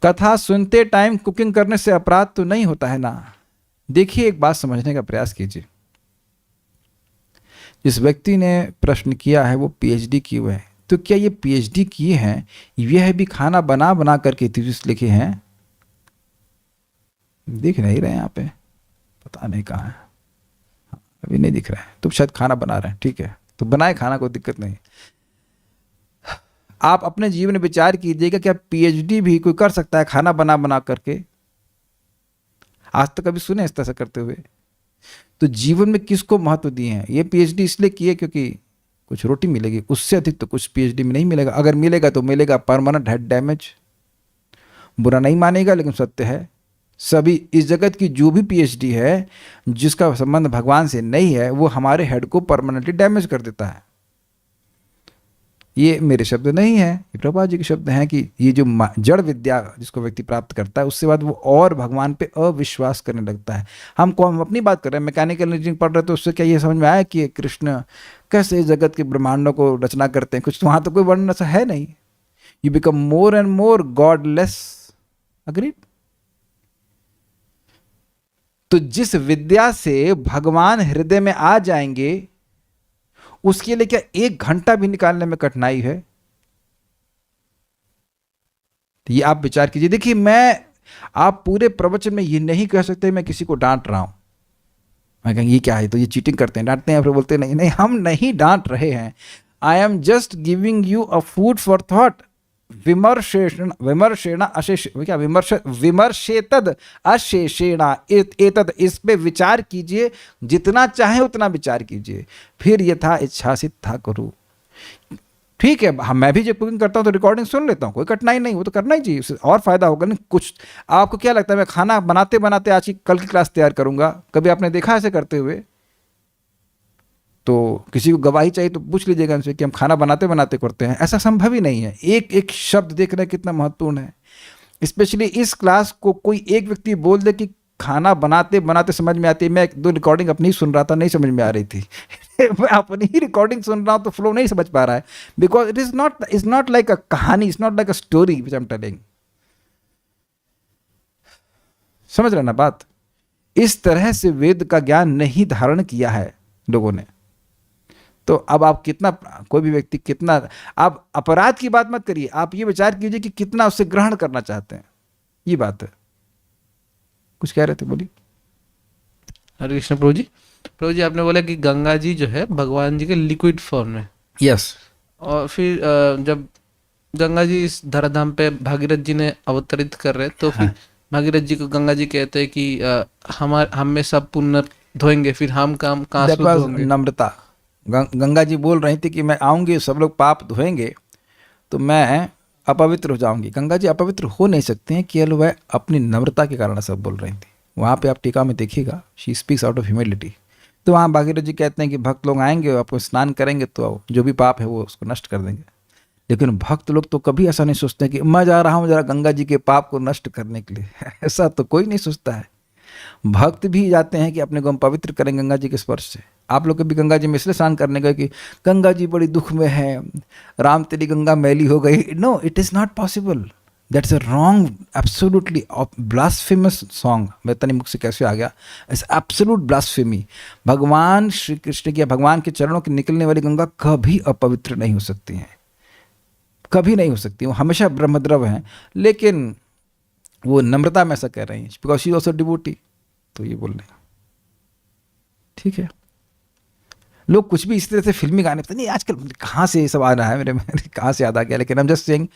[SPEAKER 1] कथा सुनते टाइम कुकिंग करने से अपराध तो नहीं होता है ना। देखिए, एक बात समझने का प्रयास कीजिए। जिस व्यक्ति ने प्रश्न किया है वो पीएचडी किए हुए हैं, तो क्या ये पीएचडी किए हैं यह भी खाना बना बना करके थीसिस लिखे हैं? दिख नहीं रहे यहाँ पे, पता नहीं कहाँ है, अभी नहीं दिख रहा है। तो शायद खाना बना रहे हैं, ठीक है, तो बनाए खाना, कोई दिक्कत नहीं। आप अपने जीवन में विचार कीजिएगा, क्या पीएचडी भी कोई कर सकता है खाना बना बना करके? आज तक कभी सुने इस तरह से करते हुए? तो जीवन में किसको महत्व दिए हैं? ये पीएचडी इसलिए किए क्योंकि कुछ रोटी मिलेगी, उससे अधिक तो कुछ पीएचडी में नहीं मिलेगा। अगर मिलेगा तो मिलेगा परमानेंट हेड डैमेज। बुरा नहीं मानेगा लेकिन सत्य है। सभी इस जगत की जो भी पीएचडी है जिसका संबंध भगवान से नहीं है, वो हमारे हेड को परमानेंटली डैमेज कर देता है। ये मेरे शब्द नहीं है, ये प्रभुपाद जी के शब्द हैं कि ये जो जड़ विद्या जिसको व्यक्ति प्राप्त करता है, उसके बाद वो और भगवान पे अविश्वास करने लगता है। हम अपनी बात कर रहे हैं, मैकेनिकल इंजीनियरिंग पढ़ रहे हैं, तो उससे क्या ये समझ में आया कि कृष्ण कैसे इस जगत के ब्रह्मांडों को रचना करते हैं? कुछ तो वहाँ तो कोई वर्णन ऐसा है नहीं। You become more and more godless. Agreed? तो जिस विद्या से भगवान हृदय में आ जाएंगे, उसके लिए क्या 1 घंटा भी निकालने में कठिनाई है? तो ये आप विचार कीजिए। देखिए, आप पूरे प्रवचन में ये नहीं कह सकते मैं किसी को डांट रहा हूं। मैं कहेंगे ये क्या है, तो ये चीटिंग करते हैं, डांटते हैं, फिर बोलते नहीं नहीं, हम नहीं डांट रहे हैं। I am just giving you a food for thought. विमर्शेण अशेष, क्या विमर्शेतद अशेषेण एतद, इस पे विचार कीजिए, जितना चाहे उतना विचार कीजिए, फिर यथा इच्छासित था करूँ। ठीक है, मैं भी जब कुकिंग करता हूँ तो रिकॉर्डिंग सुन लेता हूँ, कोई कठिनाई नहीं, वो तो करना ही चाहिए, उससे और फायदा होगा। नहीं कुछ आपको क्या लगता है मैं खाना बनाते बनाते आज की कल की क्लास तैयार करूँगा? कभी आपने देखा ऐसे करते हुए? तो किसी को गवाही चाहिए तो पूछ लीजिएगा उनसे कि हम खाना बनाते बनाते करते हैं। ऐसा संभव ही नहीं है। एक एक शब्द देख रहे हैं कितना महत्वपूर्ण है। स्पेशली इस क्लास को कोई एक व्यक्ति बोल दे कि खाना बनाते बनाते समझ में आती है। मैं 1-2 रिकॉर्डिंग अपनी सुन रहा था, नहीं समझ में आ रही थी। मैं अपनी ही रिकॉर्डिंग सुन रहा हूँ तो फ्लो नहीं समझ पा रहा है, because it is not like a कहानी, it's not like a story which I am telling. समझ रहे ना बात? इस तरह से वेद का ज्ञान नहीं धारण किया है लोगों ने। तो अब आप कितना, कोई भी व्यक्ति कितना, आप अपराध की बात मत करिए, आप ये विचार कीजिए कि कितना उससे ग्रहण करना चाहते हैं। ये बात है। कुछ कह रहे थे, बोलिए।
[SPEAKER 3] हरे कृष्ण प्रभु जी। प्रभु जी, आपने बोला कि गंगा जी जो है भगवान जी के लिक्विड फॉर्म में।
[SPEAKER 1] यस।
[SPEAKER 3] और फिर जब गंगा जी इस धराधाम पे भागीरथ जी ने अवतरित कर रहे, तो फिर भागीरथ जी को गंगा जी कहते हैं कि हम में सब पुण्य धोएंगे, फिर हम काम कहाँ शुद्ध होंगे?
[SPEAKER 1] नम्रता। गंगा जी बोल रही थी कि मैं आऊंगी, सब लोग पाप धोएंगे तो मैं अपवित्र हो जाऊंगी। गंगा जी अपवित्र हो नहीं सकते हैं, केवल वह अपनी नम्रता के कारण सब बोल रही थी। वहाँ पे आप टीका में देखिएगा, she speaks out of humility. तो वहाँ भागीरथ जी कहते हैं कि भक्त लोग आएंगे और आपको स्नान करेंगे तो जो भी पाप है वो उसको नष्ट कर देंगे। लेकिन भक्त लोग तो कभी ऐसा नहीं सोचते कि मैं जा रहा हूँ जरा गंगा जी के पाप को नष्ट करने के लिए। ऐसा तो कोई नहीं सोचता है। भक्त भी जाते हैं कि अपने को हम पवित्र करें गंगा जी के स्पर्श से। आप लोग कभी गंगा जी में इसलिए स्नान करने गए कि गंगा जी बड़ी दुख में है, राम तेरी गंगा मैली हो गई? No, it is not possible. That's a wrong, absolutely blasphemous song. मैं तनी मुख से कैसे आ गया? It's absolute blasphemy. भगवान श्री कृष्ण की, भगवान के चरणों की निकलने वाली गंगा कभी अपवित्र नहीं हो सकती हैं, कभी नहीं हो सकती। वो हमेशा ब्रह्मद्रव हैं, लेकिन वो नम्रता में ऐसा कह रही हैं because she is also devotee, तो ये बोल रहे हैं। ठीक है, लोग कुछ भी इस तरह से फिल्मी गाने, पता नहीं आजकल कहाँ से ये सब आ रहा है, मेरे कहाँ से याद आ गया, लेकिन I am just saying,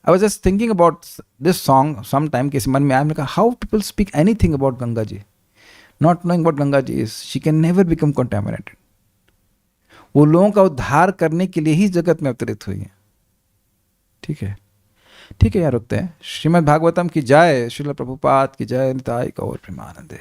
[SPEAKER 1] I was just thinking about this song some time, के मन में आया, मैंने कहा how people speak anything about Ganga ji, not knowing what Ganga ji is, she can never become contaminated. वो लोगों का उद्धार करने के लिए ही जगत में अवतरित हुई है। ठीक है, ठीक है, यहाँ रुकते हैं। श्रीमद् भागवतम की जय, श्रील प्रभुपाद की जय, निताय गौर प्रेमानंदे।